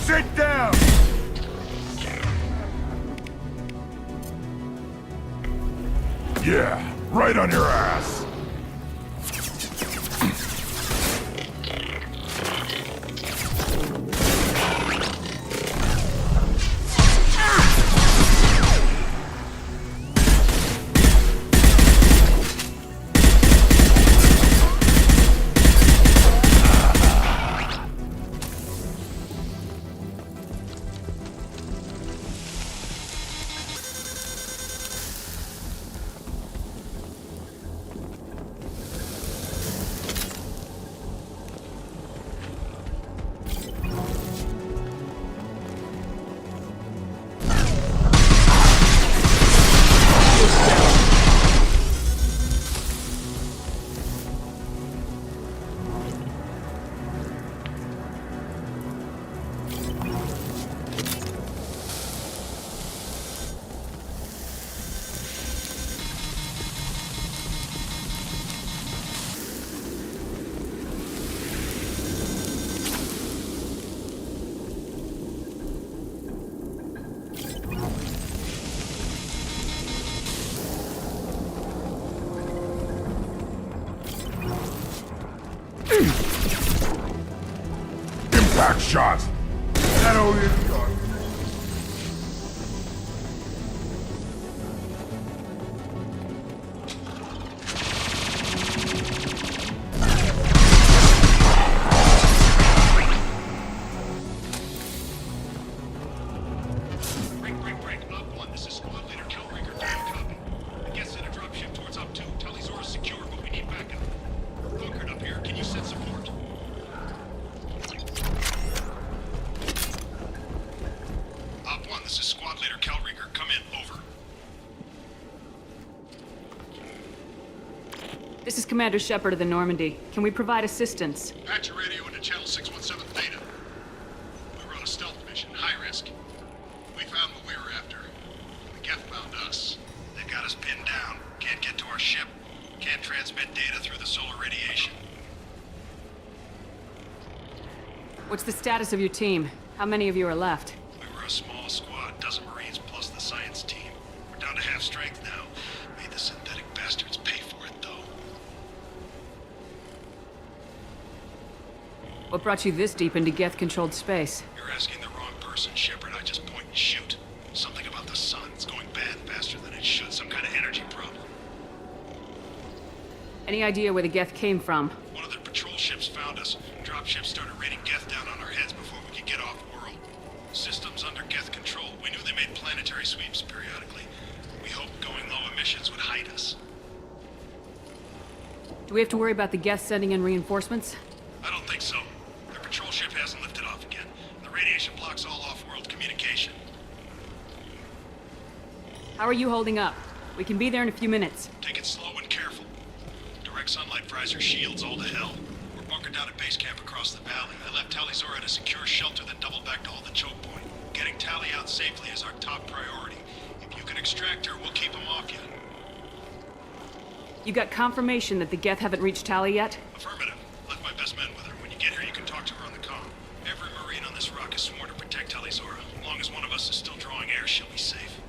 Sit down! Yeah, right on your ass! Impact shot! That all you've got. Break. Op 1, this is squad leader Kelrigger. Copy. The guests in a dropship towards Op 2. Talisaurus secure, but we need backup. We're bunkered up here. Can you send support? Op 1, this is squad leader Kelrigger. Come in. Over. This is Commander Shepard of the Normandy. Can we provide assistance? Patch your radio into channel 617 Theta. We were on a stealth mission, high risk. We found what we were after. The Geth found us. They got us pinned down. Can't get to our ship. Can't transmit data through the solar radiation. What's the status of your team? How many of you are left? We were a small squad, dozen Marines plus the science team. We're down to half strength now. Made the synthetic bastards pay for it, though. What brought you this deep into Geth-controlled space? You're asking the wrong person, Shepard. I just point and shoot. Something about the sun. It's going bad faster than it should. Some kind of energy problem. Any idea where the Geth came from? One of their patrol ships found us. Dropships started raining Geth down on our heads before we could get off-world. Systems under Geth control. We knew they made planetary sweeps periodically. We hoped going low emissions would hide us. Do we have to worry about the Geth sending in reinforcements? I don't think so. Their patrol ship hasn't lifted off again. The radiation blocks all off-world communication. How are you holding up? We can be there in a few minutes. Take it slow and careful. Direct sunlight fries our shields all to hell. We're bunkered down at base camp across the valley. I left Talizor at a secure shelter, then doubled back to hold the choke point. Getting Tally out safely is our top priority. If you can extract her, we'll keep them off you. You got confirmation that the Geth haven't reached Tally yet? Affirmative. Left my best men with her. When you get here, you can talk to her on the comm. Every Marine on this rock is sworn to protect Talizora. As long as one of us is still drawing air, she'll be safe.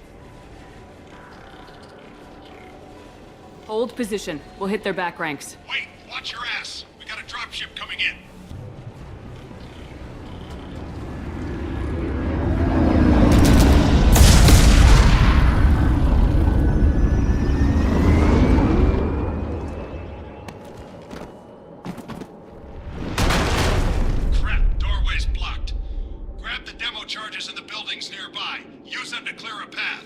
Hold position. We'll hit their back ranks. Wait! Watch your ass! We got a dropship coming in! Crap! Doorway's blocked. Grab the demo charges in the buildings nearby. Use them to clear a path.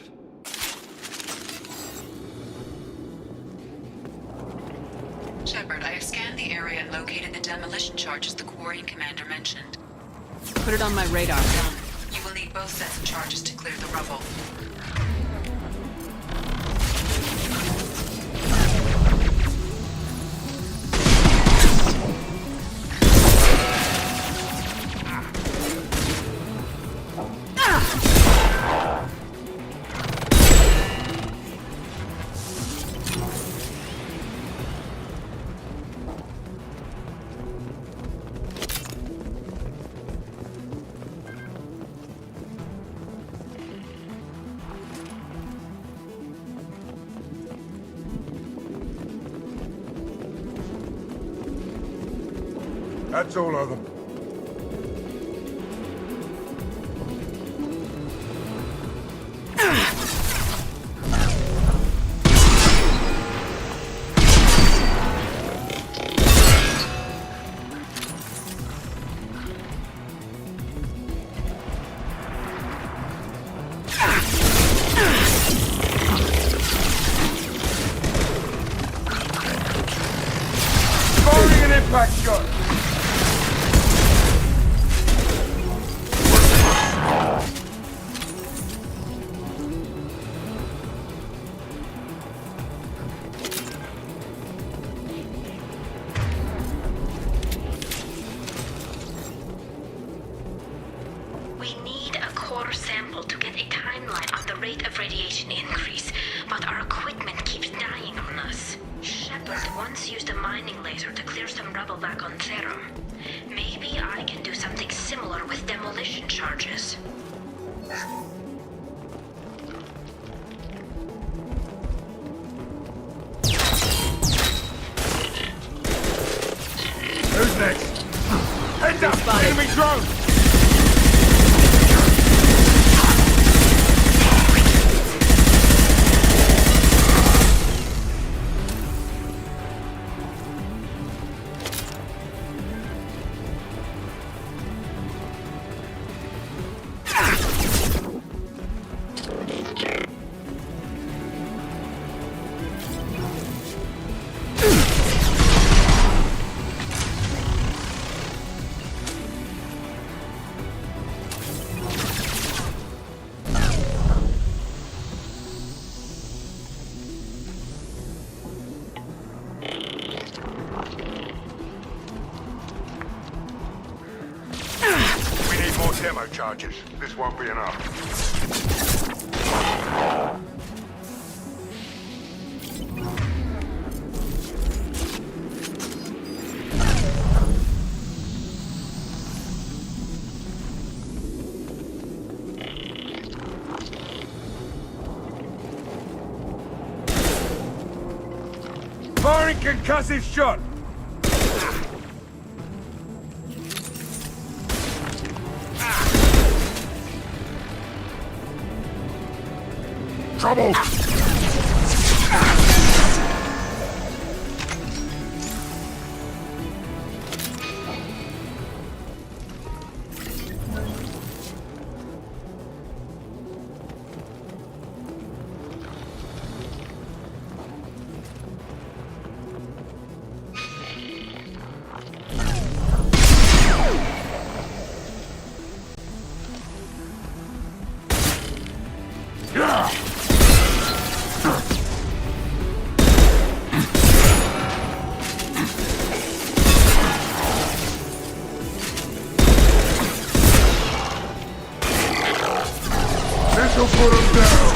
Shepard, I have scanned the area and located the demolition charges the quarry commander mentioned. Put it on my radar. You will need both sets of charges to clear the rubble. That's all of them. Firing an impact shot! We need a core sample to get a timeline on the rate of radiation increase, but our equipment keeps dying on us. Shepard once used a mining laser to clear some rubble back on Therum. Maybe I can do something similar with demolition charges. Who's next? Heads up! Enemy drone! We need more demo charges. This won't be enough. drinking 'cause he should! Trouble! This'll put him down!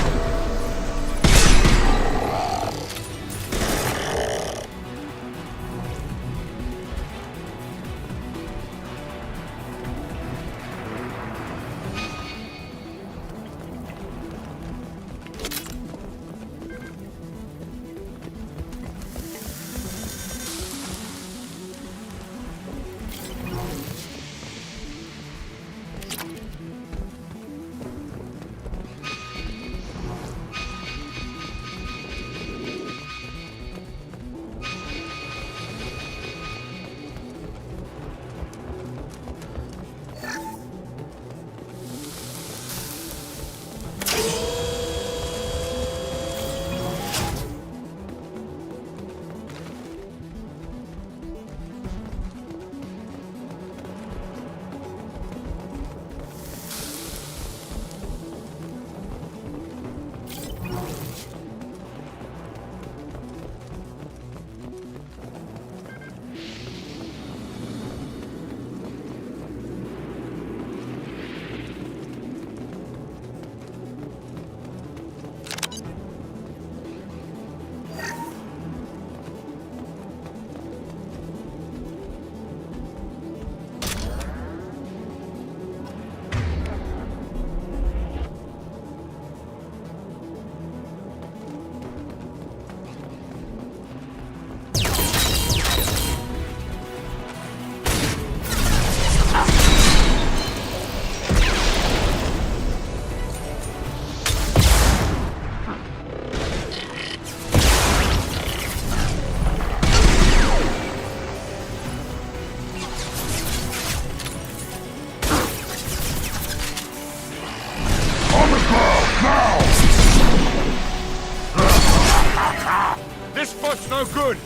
This spot's no good!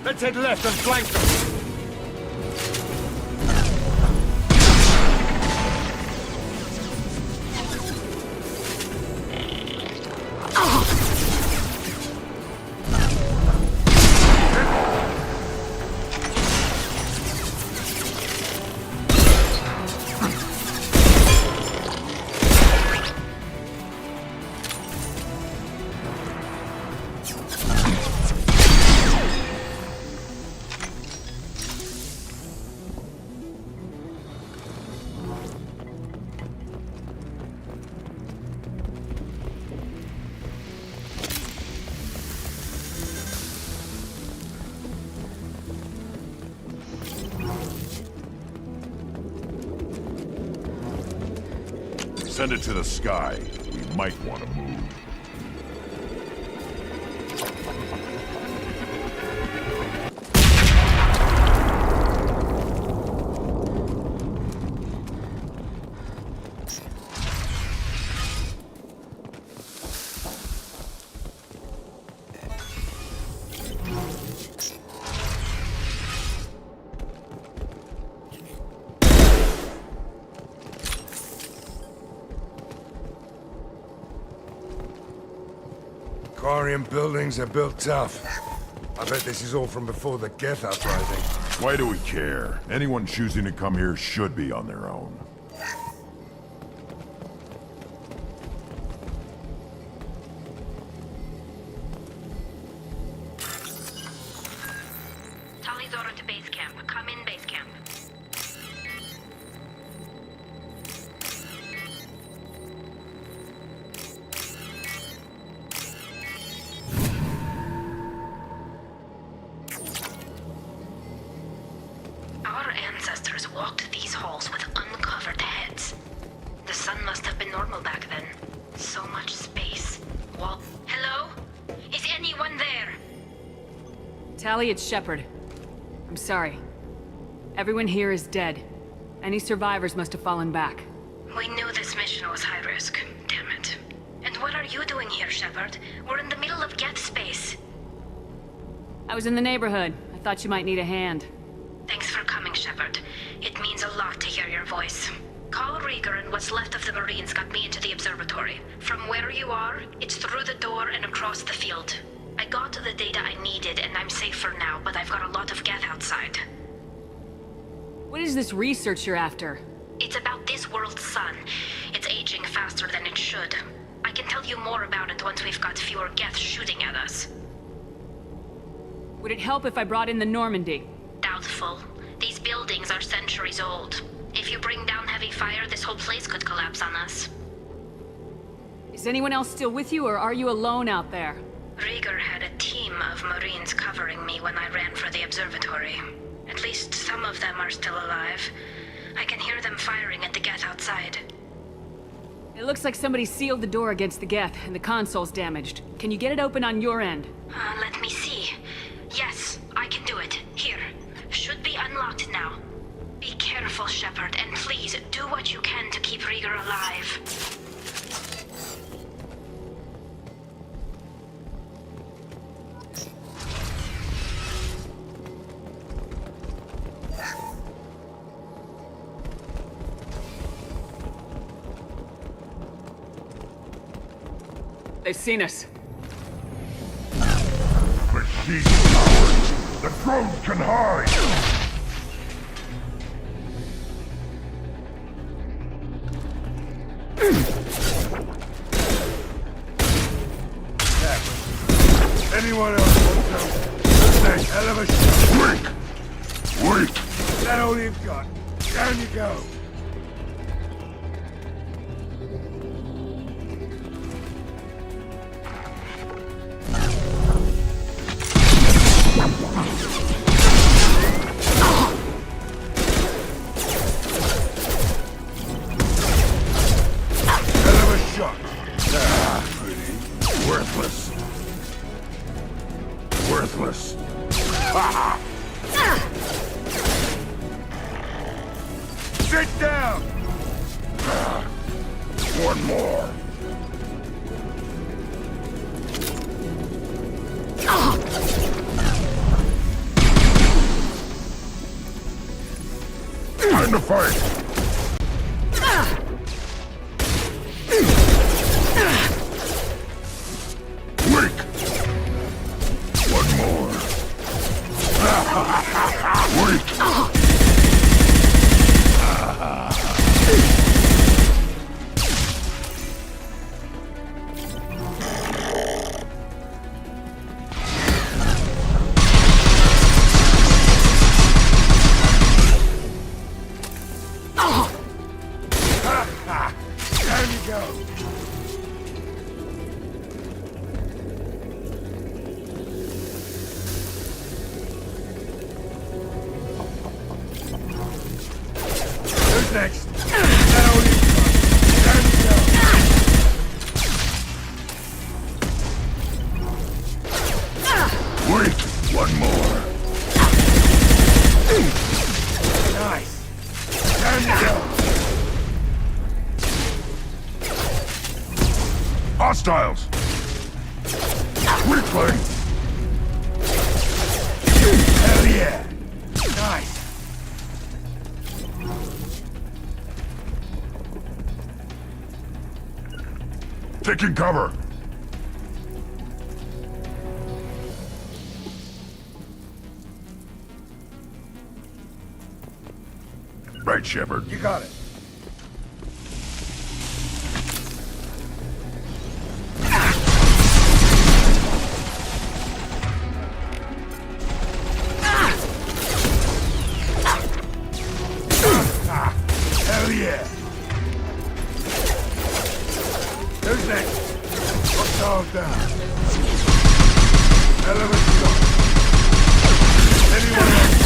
Let's head left and flank them! Send it to the sky. We might want to move. Aquarium buildings are built tough. I bet this is all from before the Geth uprising. Why do we care? Anyone choosing to come here should be on their own. Tali's order to base camp. Come in, base camp. halls with uncovered heads. The sun must have been normal back then. So much space. Wall. Hello? Is anyone there? Tally, it's Shepard. I'm sorry. Everyone here is dead. Any survivors must have fallen back. We knew this mission was high risk. Damn it. And what are you doing here, Shepard? We're in the middle of Geth space. I was in the neighborhood. I thought you might need a hand. Thanks for coming, Shepard. It means a lot to hear your voice. Call Rieger and what's left of the Marines got me into the observatory. From where you are, it's through the door and across the field. I got the data I needed and I'm safe for now, but I've got a lot of Geth outside. What is this research you're after? It's about this world's sun. It's aging faster than it should. I can tell you more about it once we've got fewer Geth shooting at us. Would it help if I brought in the Normandy? Doubtful. These buildings are centuries old. If you bring down heavy fire, this whole place could collapse on us. Is anyone else still with you, or are you alone out there? Rieger had a team of Marines covering me when I ran for the observatory. At least some of them are still alive. I can hear them firing at the Geth outside. It looks like somebody sealed the door against the Geth, and the console's damaged. Can you get it open on your end? Let me see. Yes, I can do it. Here. Should be unlocked now. Be careful, Shepard, and please do what you can to keep Rieger alive. They've seen us. Machine cowards! The drones can hide! Anyone else want to? Take hell of a shot. Wait! Is that all you've got? Down you go! Worthless. Worthless. Sit down! One more. Time to fight! Next. Wait, one more. Nice. Time to go. Hostiles. Quickly. Hell yeah. Nice. Taking cover! Right, Shepard. You got it. Hell yeah! Who's next? What's all down? Hell of a shot. Anyone else?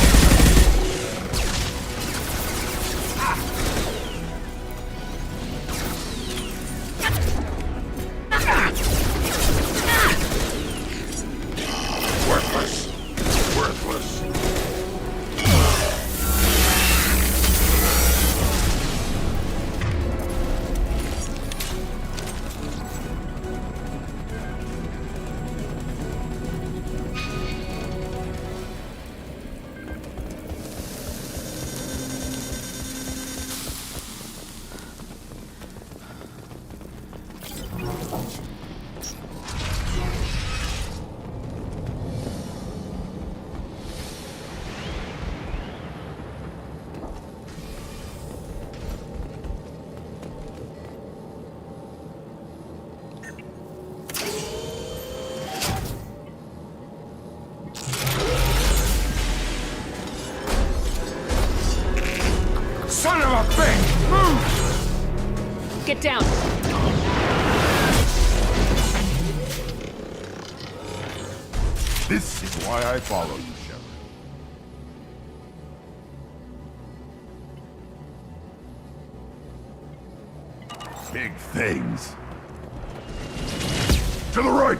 of a bitch! Move! Get down! This is why I follow you, Shepard. Big things. To the right!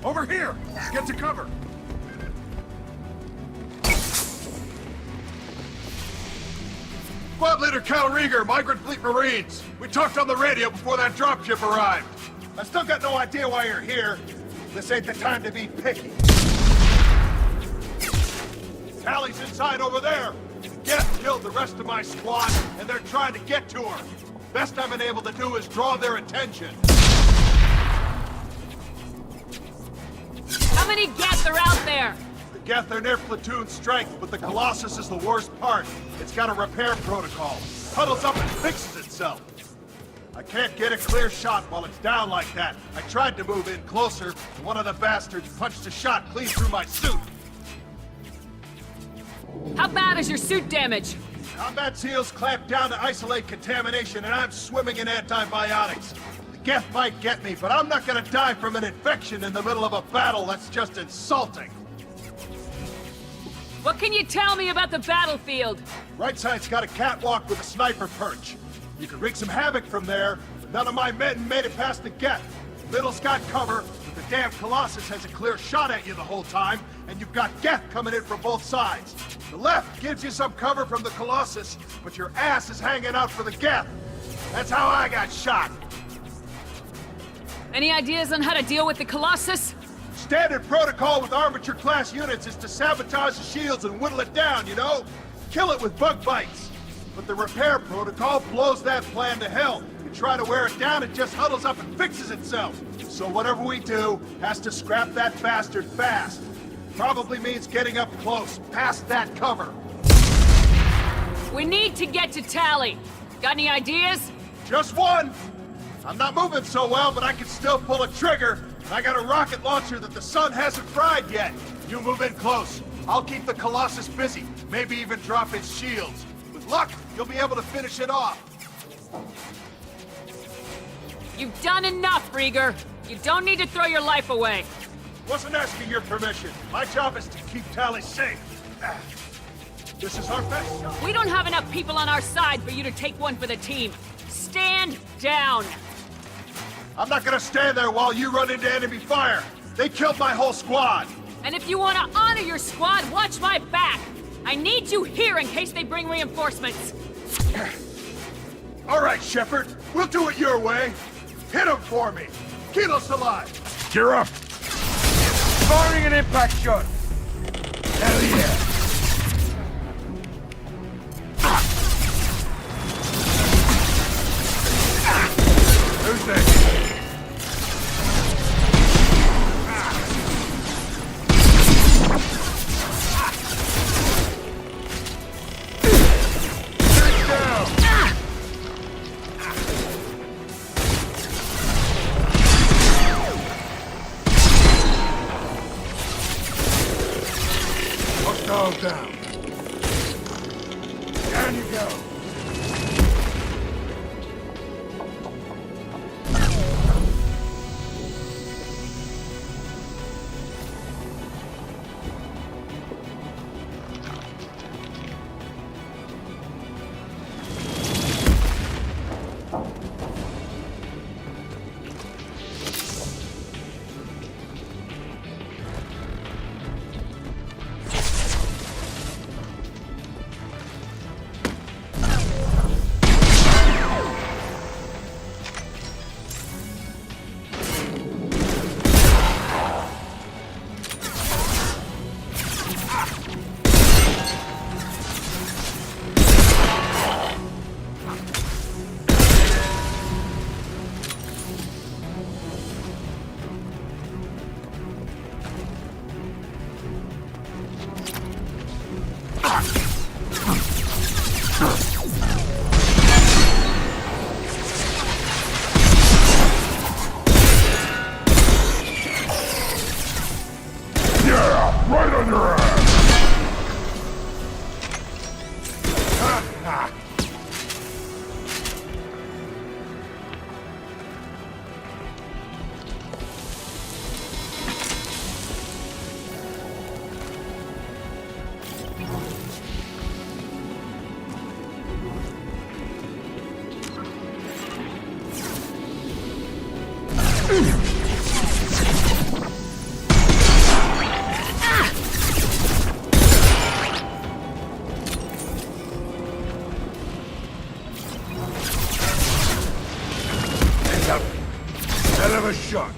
Over here! Get to cover! Squad Leader Cal Rieger, Migrant Fleet Marines. We talked on the radio before that dropship arrived. I still got no idea why you're here. This ain't the time to be picky. Tally's inside over there. Geth killed the rest of my squad, and they're trying to get to her. Best I've been able to do is draw their attention. How many Geth are out there? The Geth are near platoon strength, but the Colossus is the worst part. It's got a repair protocol. Huddles up and fixes itself. I can't get a clear shot while it's down like that. I tried to move in closer, and one of the bastards punched a shot clean through my suit. How bad is your suit damage? Combat SEALs clamp down to isolate contamination, and I'm swimming in antibiotics. The Geth might get me, but I'm not gonna die from an infection in the middle of a battle. That's just insulting. What can you tell me about the battlefield? Right side's got a catwalk with a sniper perch. You can wreak some havoc from there, but none of my men made it past the Geth. Middle's got cover, but the damn Colossus has a clear shot at you the whole time, and you've got Geth coming in from both sides. The left gives you some cover from the Colossus, but your ass is hanging out for the Geth. That's how I got shot. Any ideas on how to deal with the Colossus? Standard protocol with armature-class units is to sabotage the shields and whittle it down, you know? Kill it with bug bites. But the repair protocol blows that plan to hell. You try to wear it down, it just huddles up and fixes itself. So whatever we do has to scrap that bastard fast. Probably means getting up close, past that cover. We need to get to Tally. Got any ideas? Just one. I'm not moving so well, but I can still pull a trigger. And I got a rocket launcher that the sun hasn't fried yet. You move in close. I'll keep the Colossus busy, maybe even drop its shields. With luck, you'll be able to finish it off. You've done enough, Rieger. You don't need to throw your life away. Wasn't asking your permission. My job is to keep Tally safe. This is our best shot. We don't have enough people on our side for you to take one for the team. Stand down. I'm not gonna stand there while you run into enemy fire. They killed my whole squad. And if you want to honor your squad, watch my back. I need you here in case they bring reinforcements. All right, Shepard. We'll do it your way. Hit him for me. Kilo's alive. Gear up. Firing an impact shot. Hell yeah. Who's next? Hostile down. Down you go. Hell of a shot.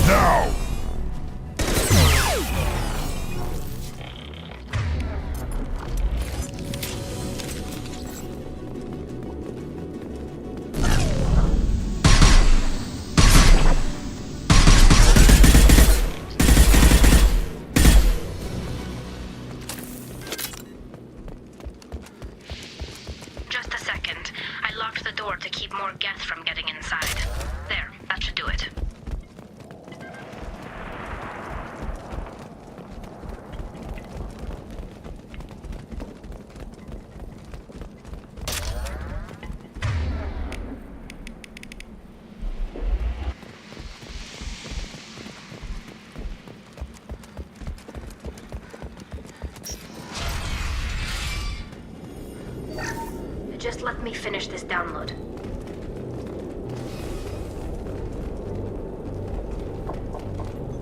Now! Just a second. I locked the door to keep more Geth from getting inside. There, that should do it. Just let me finish this download.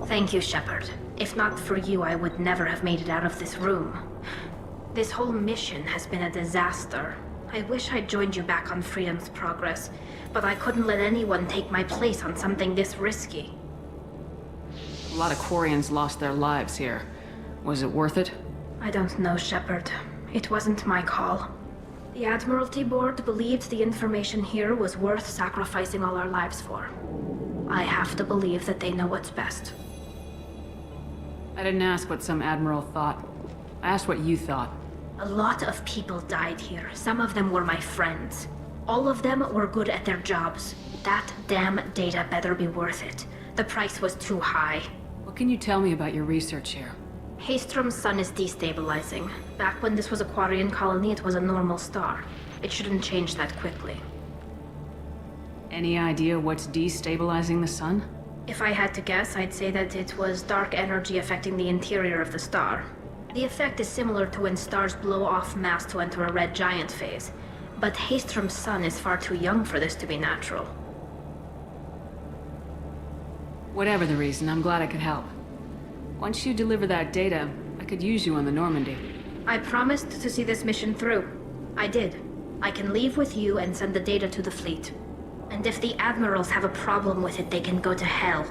Thank you, Shepard. If not for you, I would never have made it out of this room. This whole mission has been a disaster. I wish I'd joined you back on Freedom's Progress, but I couldn't let anyone take my place on something this risky. A lot of Quarians lost their lives here. Was it worth it? I don't know, Shepard. It wasn't my call. The Admiralty Board believed the information here was worth sacrificing all our lives for. I have to believe that they know what's best. I didn't ask what some admiral thought. I asked what you thought. A lot of people died here. Some of them were my friends. All of them were good at their jobs. That damn data better be worth it. The price was too high. What can you tell me about your research here? Haystrom's sun is destabilizing. Back when this was a Quarian colony, it was a normal star. It shouldn't change that quickly. Any idea what's destabilizing the sun? If I had to guess, I'd say that it was dark energy affecting the interior of the star. The effect is similar to when stars blow off mass to enter a red giant phase. But Haystrom's sun is far too young for this to be natural. Whatever the reason, I'm glad I could help. Once you deliver that data, I could use you on the Normandy. I promised to see this mission through. I did. I can leave with you and send the data to the fleet. And if the admirals have a problem with it, they can go to hell.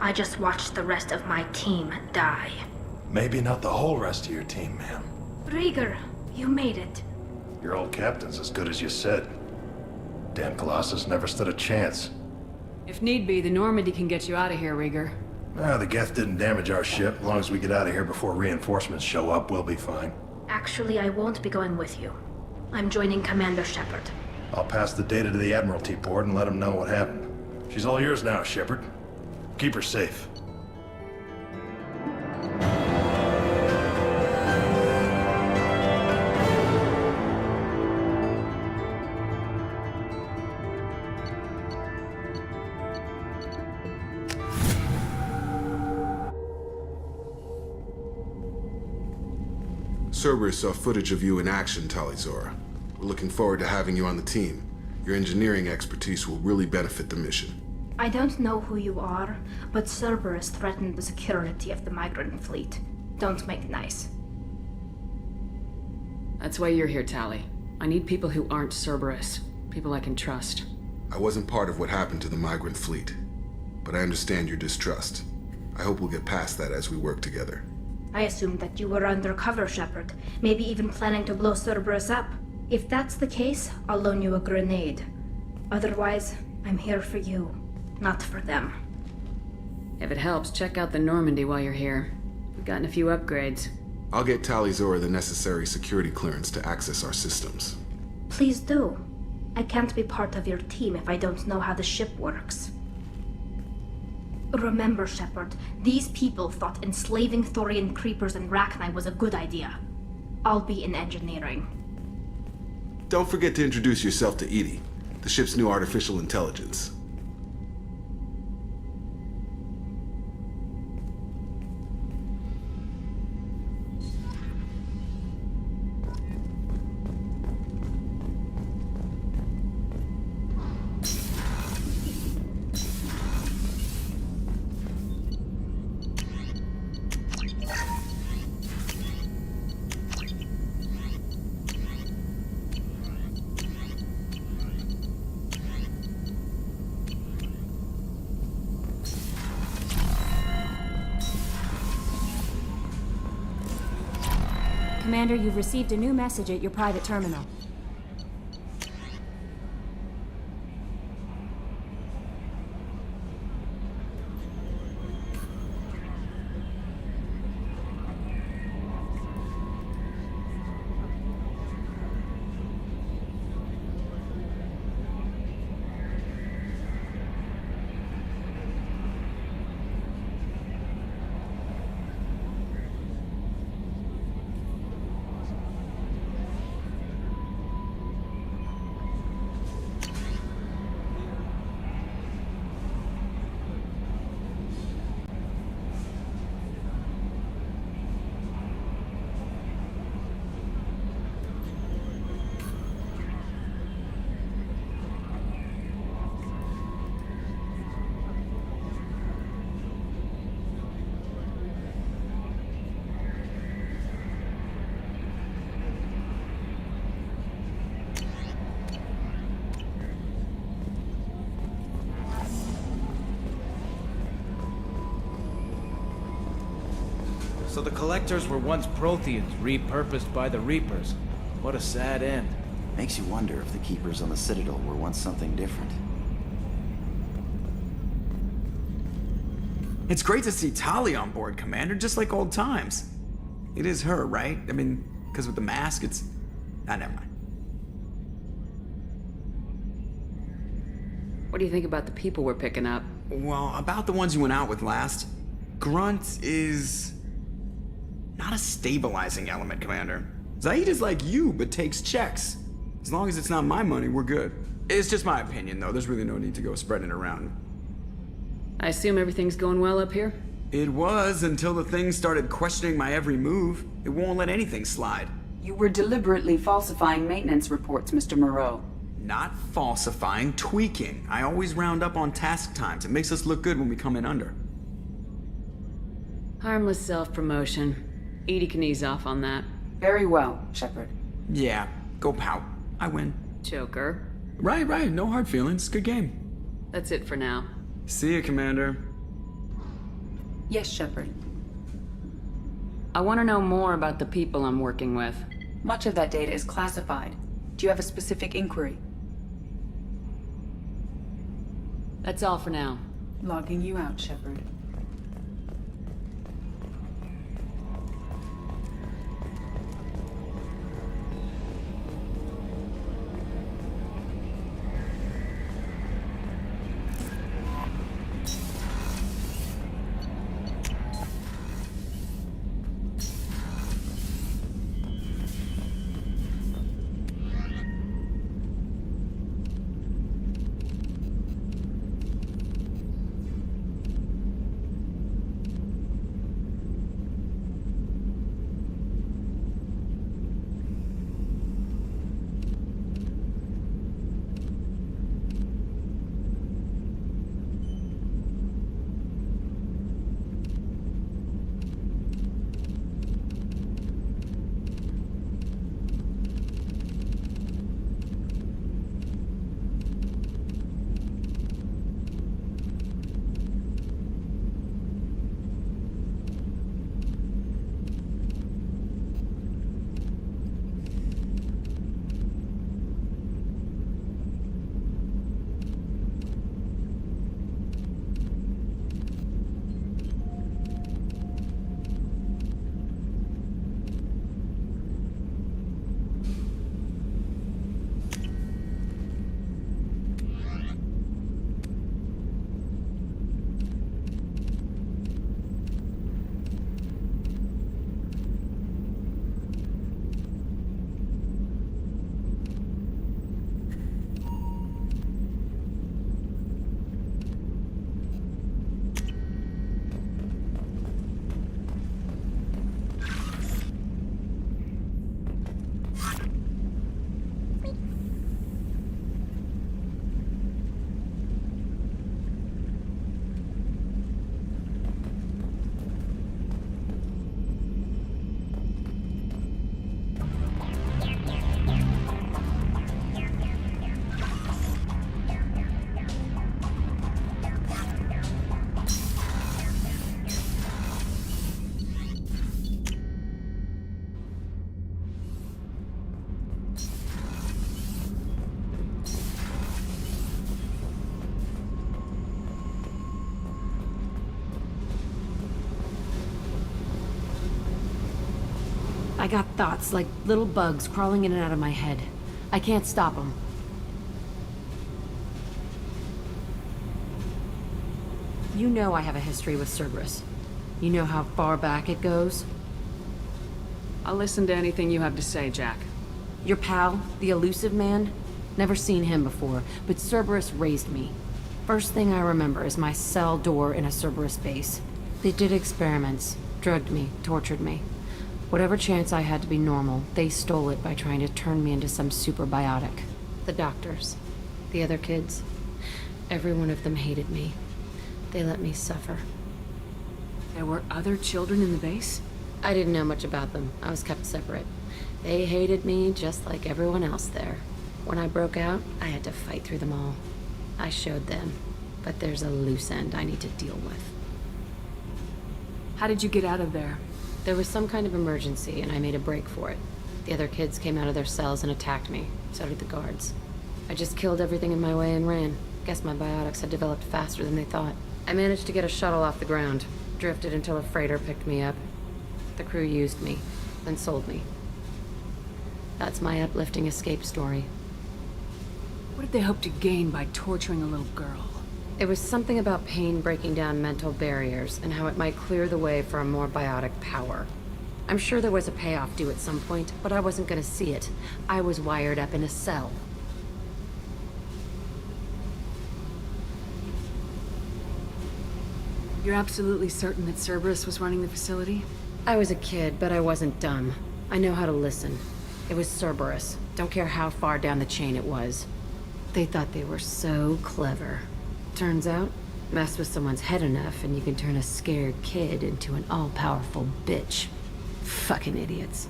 I just watched the rest of my team die. Maybe not the whole rest of your team, ma'am. Rieger, you made it. Your old captain's as good as you said. Damn Colossus never stood a chance. If need be, the Normandy can get you out of here, Rieger. The Geth didn't damage our ship. As long as we get out of here before reinforcements show up, we'll be fine. Actually, I won't be going with you. I'm joining Commander Shepard. I'll pass the data to the Admiralty Board and let them know what happened. She's all yours now, Shepard. Keep her safe. Cerberus saw footage of you in action, Talizora. We're looking forward to having you on the team. Your engineering expertise will really benefit the mission. I don't know who you are, but Cerberus threatened the security of the migrant fleet. Don't make nice. That's why you're here, Tali. I need people who aren't Cerberus. People I can trust. I wasn't part of what happened to the migrant fleet, but I understand your distrust. I hope we'll get past that as we work together. I assumed that you were undercover, Shepard. Maybe even planning to blow Cerberus up. If that's the case, I'll loan you a grenade. Otherwise, I'm here for you, not for them. If it helps, check out the Normandy while you're here. We've gotten a few upgrades. I'll get Talizora the necessary security clearance to access our systems. Please do. I can't be part of your team if I don't know how the ship works. Remember, Shepard, these people thought enslaving Thorian creepers and Rachni was a good idea. I'll be in engineering. Don't forget to introduce yourself to Edie, the ship's new artificial intelligence. Commander, you've received a new message at your private terminal. So the Collectors were once Protheans, repurposed by the Reapers. What a sad end. Makes you wonder if the Keepers on the Citadel were once something different. It's great to see Tali on board, Commander, just like old times. It is her, right? I mean, because with the mask, it's... Ah, never mind. What do you think about the people we're picking up? Well, about the ones you went out with last, Grunt is... not a stabilizing element, Commander. Zaid is like you, but takes checks. As long as it's not my money, we're good. It's just my opinion, though. There's really no need to go spreading it around. I assume everything's going well up here? It was, until the thing started questioning my every move. It won't let anything slide. You were deliberately falsifying maintenance reports, Mr. Moreau. Not falsifying, tweaking. I always round up on task times. It makes us look good when we come in under. Harmless self-promotion. Edie can ease off on that. Very well, Shepard. Yeah, go pout. I win. Joker. Right. No hard feelings. Good game. That's it for now. See you, Commander. Yes, Shepard. I want to know more about the people I'm working with. Much of that data is classified. Do you have a specific inquiry? That's all for now. Logging you out, Shepard. I got thoughts like little bugs crawling in and out of my head. I can't stop them. You know I have a history with Cerberus. You know how far back it goes? I'll listen to anything you have to say, Jack. Your pal, the elusive man? Never seen him before, but Cerberus raised me. First thing I remember is my cell door in a Cerberus base. They did experiments, drugged me, tortured me. Whatever chance I had to be normal, they stole it by trying to turn me into some superbiotic. The doctors, the other kids, every one of them hated me. They let me suffer. There were other children in the base? I didn't know much about them. I was kept separate. They hated me just like everyone else there. When I broke out, I had to fight through them all. I showed them, but there's a loose end I need to deal with. How did you get out of there? There was some kind of emergency, and I made a break for it. The other kids came out of their cells and attacked me. So did the guards. I just killed everything in my way and ran. Guess my biotics had developed faster than they thought. I managed to get a shuttle off the ground. Drifted until a freighter picked me up. The crew used me, then sold me. That's my uplifting escape story. What did they hope to gain by torturing a little girl? It was something about pain breaking down mental barriers and how it might clear the way for a more biotic power. I'm sure there was a payoff due at some point, but I wasn't gonna see it. I was wired up in a cell. You're absolutely certain that Cerberus was running the facility? I was a kid, but I wasn't dumb. I know how to listen. It was Cerberus. Don't care how far down the chain it was. They thought they were so clever. Turns out, mess with someone's head enough and you can turn a scared kid into an all-powerful bitch. Fucking idiots.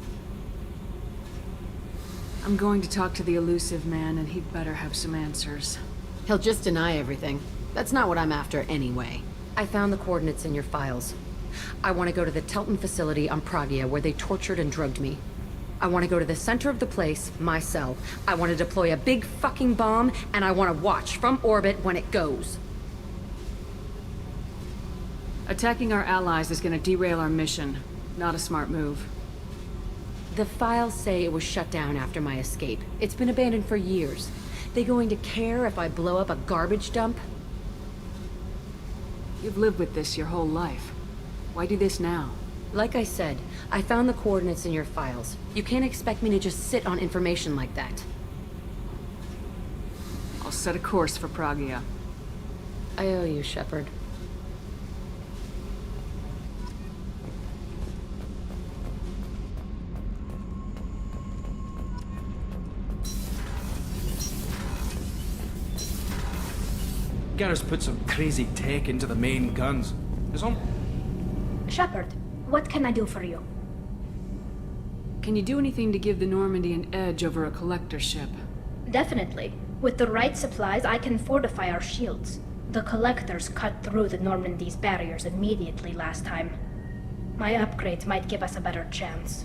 I'm going to talk to the elusive man, and he'd better have some answers. He'll just deny everything. That's not what I'm after anyway. I found the coordinates in your files. I want to go to the Telton facility on Pragia where they tortured and drugged me. I want to go to the center of the place, my cell. I want to deploy a big fucking bomb, and I want to watch from orbit when it goes. Attacking our allies is going to derail our mission. Not a smart move. The files say it was shut down after my escape. It's been abandoned for years. They going to care if I blow up a garbage dump? You've lived with this your whole life. Why do this now? Like I said, I found the coordinates in your files. You can't expect me to just sit on information like that. I'll set a course for Pragia. I owe you, Shepard. Garrus put some crazy tech into the main guns. Is on. Shepard, what can I do for you? Can you do anything to give the Normandy an edge over a collector ship? Definitely. With the right supplies, I can fortify our shields. The collectors cut through the Normandy's barriers immediately last time. My upgrades might give us a better chance.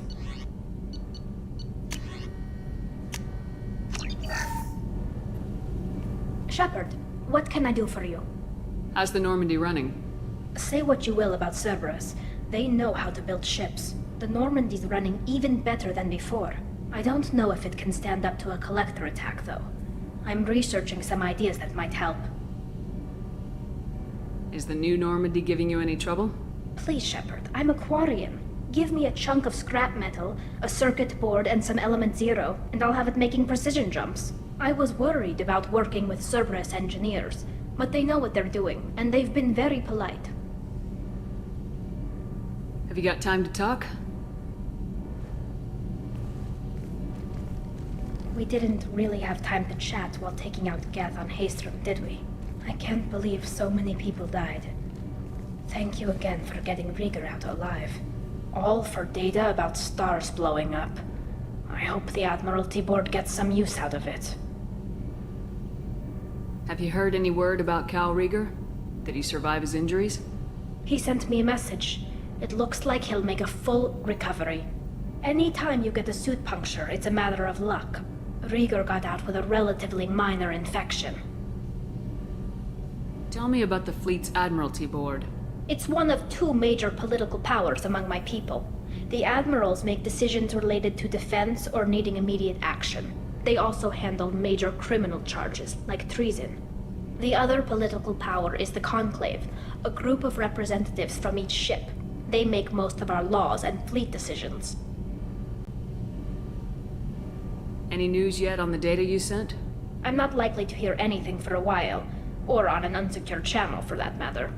Shepard, what can I do for you? How's the Normandy running? Say what you will about Cerberus. They know how to build ships. The Normandy's running even better than before. I don't know if it can stand up to a collector attack, though. I'm researching some ideas that might help. Is the new Normandy giving you any trouble? Please, Shepard, I'm a Quarian. Give me a chunk of scrap metal, a circuit board, and some element zero, and I'll have it making precision jumps. I was worried about working with Cerberus engineers, but they know what they're doing, and they've been very polite. Have you got time to talk? We didn't really have time to chat while taking out Geth on Haestrom, did we? I can't believe so many people died. Thank you again for getting Rieger out alive. All for data about stars blowing up. I hope the Admiralty Board gets some use out of it. Have you heard any word about Cal Rieger? Did he survive his injuries? He sent me a message. It looks like he'll make a full recovery. Anytime you get a suit puncture, it's a matter of luck. Rieger got out with a relatively minor infection. Tell me about the fleet's Admiralty Board. It's one of two major political powers among my people. The admirals make decisions related to defense or needing immediate action. They also handle major criminal charges, like treason. The other political power is the Conclave, a group of representatives from each ship. They make most of our laws and fleet decisions. Any news yet on the data you sent? I'm not likely to hear anything for a while, or on an unsecured channel for that matter.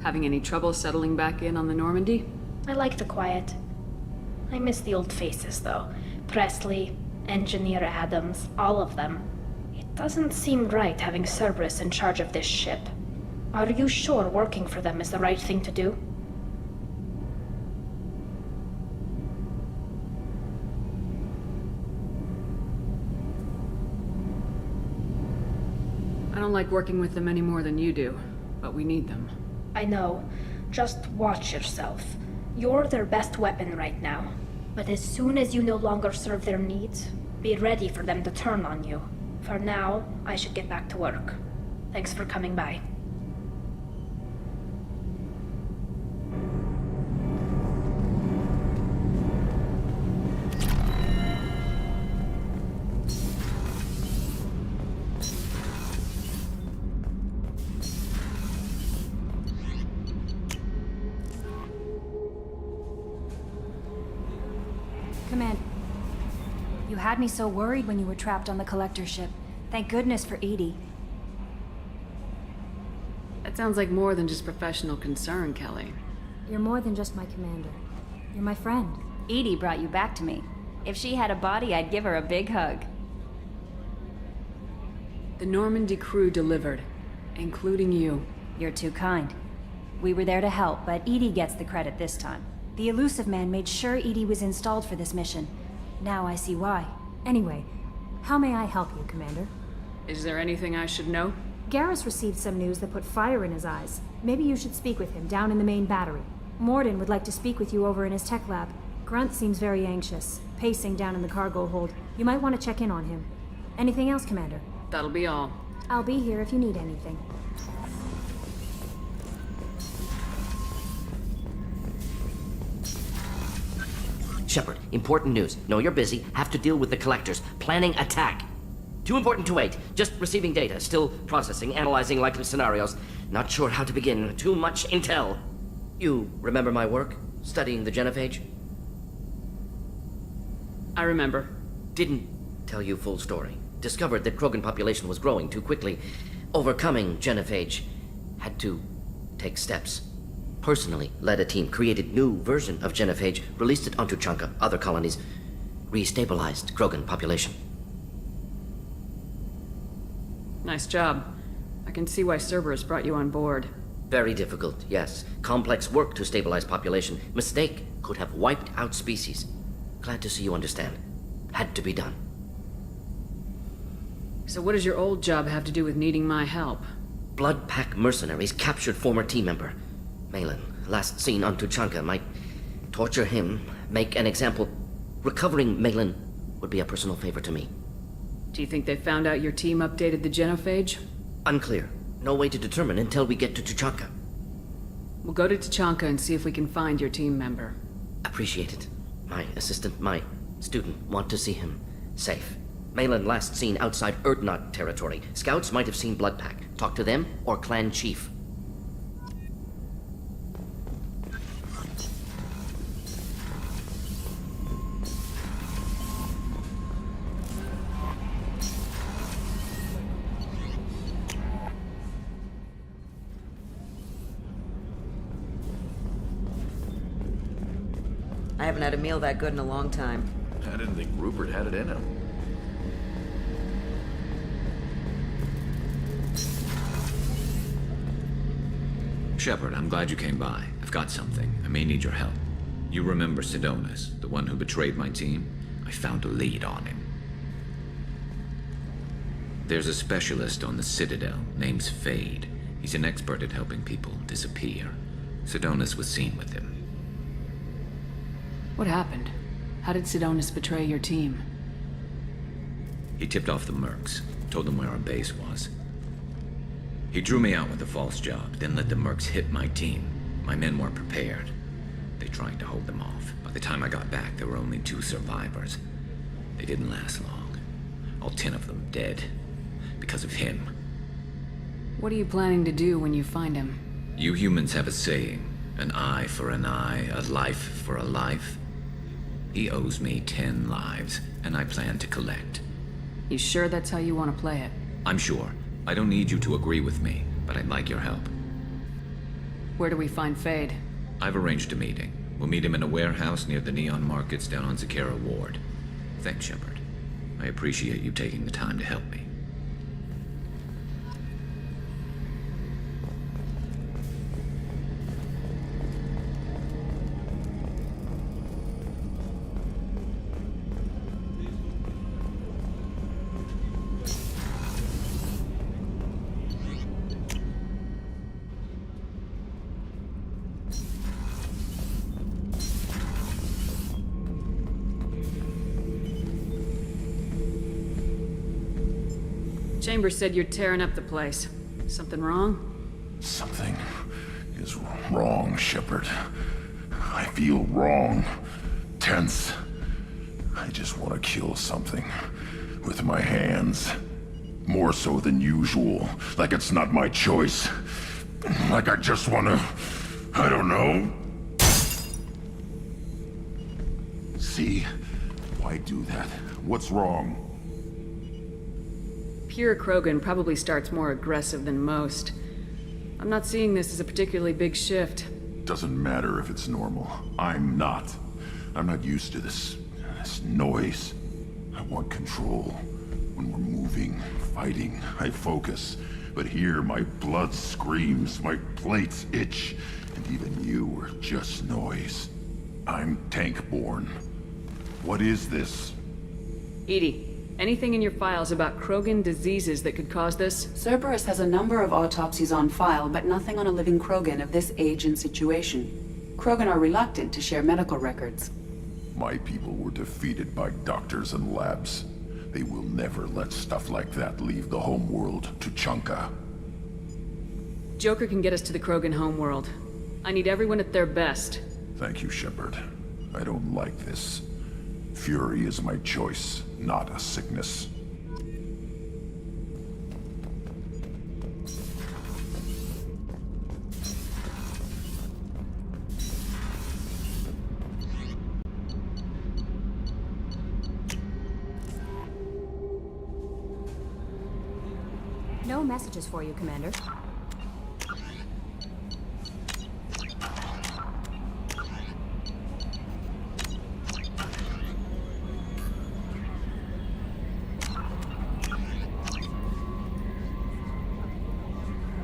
Having any trouble settling back in on the Normandy? I like the quiet. I miss the old faces, though. Presley, Engineer Adams, all of them. It doesn't seem right having Cerberus in charge of this ship. Are you sure working for them is the right thing to do? I don't like working with them any more than you do, but we need them. I know. Just watch yourself. You're their best weapon right now. But as soon as you no longer serve their needs, be ready for them to turn on you. For now, I should get back to work. Thanks for coming by. Command, you had me so worried when you were trapped on the collector ship. Thank goodness for Edie. That sounds like more than just professional concern, Kelly. You're more than just my commander. You're my friend. Edie brought you back to me. If she had a body, I'd give her a big hug. The Normandy crew delivered, including you. You're too kind. We were there to help, but Edie gets the credit this time. The elusive man made sure Edie was installed for this mission. Now I see why. Anyway, how may I help you, Commander? Is there anything I should know? Garrus received some news that put fire in his eyes. Maybe you should speak with him down in the main battery. Morden would like to speak with you over in his tech lab. Grunt seems very anxious, pacing down in the cargo hold. You might want to check in on him. Anything else, Commander? That'll be all. I'll be here if you need anything. Shepard, important news. Know you're busy. Have to deal with the collectors. Planning attack. Too important to wait. Just receiving data. Still processing, analyzing likely scenarios. Not sure how to begin. Too much intel. You remember my work? Studying the genophage? I remember. Didn't tell you full story. Discovered that Krogan population was growing too quickly. Overcoming genophage. Had to take steps. Personally led a team, created new version of genophage, released it onto Tuchanka, other colonies, restabilized Krogan population. Nice job. I can see why Cerberus brought you on board. Very difficult, yes. Complex work to stabilize population. Mistake could have wiped out species. Glad to see you understand. Had to be done. So what does your old job have to do with needing my help? Blood Pack mercenaries captured former team member. Malin, last seen on Tuchanka, might torture him, make an example. Recovering Malin would be a personal favor to me. Do you think they found out your team updated the genophage? Unclear. No way to determine until we get to Tuchanka. We'll go to Tuchanka and see if we can find your team member. Appreciate it. My assistant, my student, want to see him safe. Malin last seen outside Erdnot territory. Scouts might have seen Blood Pack. Talk to them or clan chief. I haven't had a meal that good in a long time. I didn't think Rupert had it in him. Shepard, I'm glad you came by. I've got something. I may need your help. You remember Sidonus, the one who betrayed my team? I found a lead on him. There's a specialist on the Citadel, name's Fade. He's an expert at helping people disappear. Sidonus was seen with him. What happened? How did Sidonus betray your team? He tipped off the mercs, told them where our base was. He drew me out with a false job, then let the mercs hit my team. My men weren't prepared. They tried to hold them off. By the time I got back, there were only 2 survivors. They didn't last long. All 10 of them dead. Because of him. What are you planning to do when you find him? You humans have a saying. An eye for an eye, a life for a life. He owes me 10 lives, and I plan to collect. You sure that's how you want to play it? I'm sure. I don't need you to agree with me, but I'd like your help. Where do we find Fade? I've arranged a meeting. We'll meet him in a warehouse near the Neon Markets down on Zakera Ward. Thanks, Shepard. I appreciate you taking the time to help me. Chambers said you're tearing up the place. Something wrong? Something is wrong, Shepard. I feel wrong. Tense. I just want to kill something. With my hands. More so than usual. Like it's not my choice. Like I just want to... I don't know. See? Why do that? What's wrong? Pure Krogan probably starts more aggressive than most. I'm not seeing this as a particularly big shift. Doesn't matter if it's normal. I'm not. I'm not used to this noise. I want control. When we're moving, fighting, I focus. But here, my blood screams, my plates itch, and even you are just noise. I'm tank-born. What is this? Edie, anything in your files about Krogan diseases that could cause this? Cerberus has a number of autopsies on file, but nothing on a living Krogan of this age and situation. Krogan are reluctant to share medical records. My people were defeated by doctors and labs. They will never let stuff like that leave the homeworld to Chunka. Joker can get us to the Krogan homeworld. I need everyone at their best. Thank you, Shepard. I don't like this. Fury is my choice, not a sickness. No messages for you, Commander.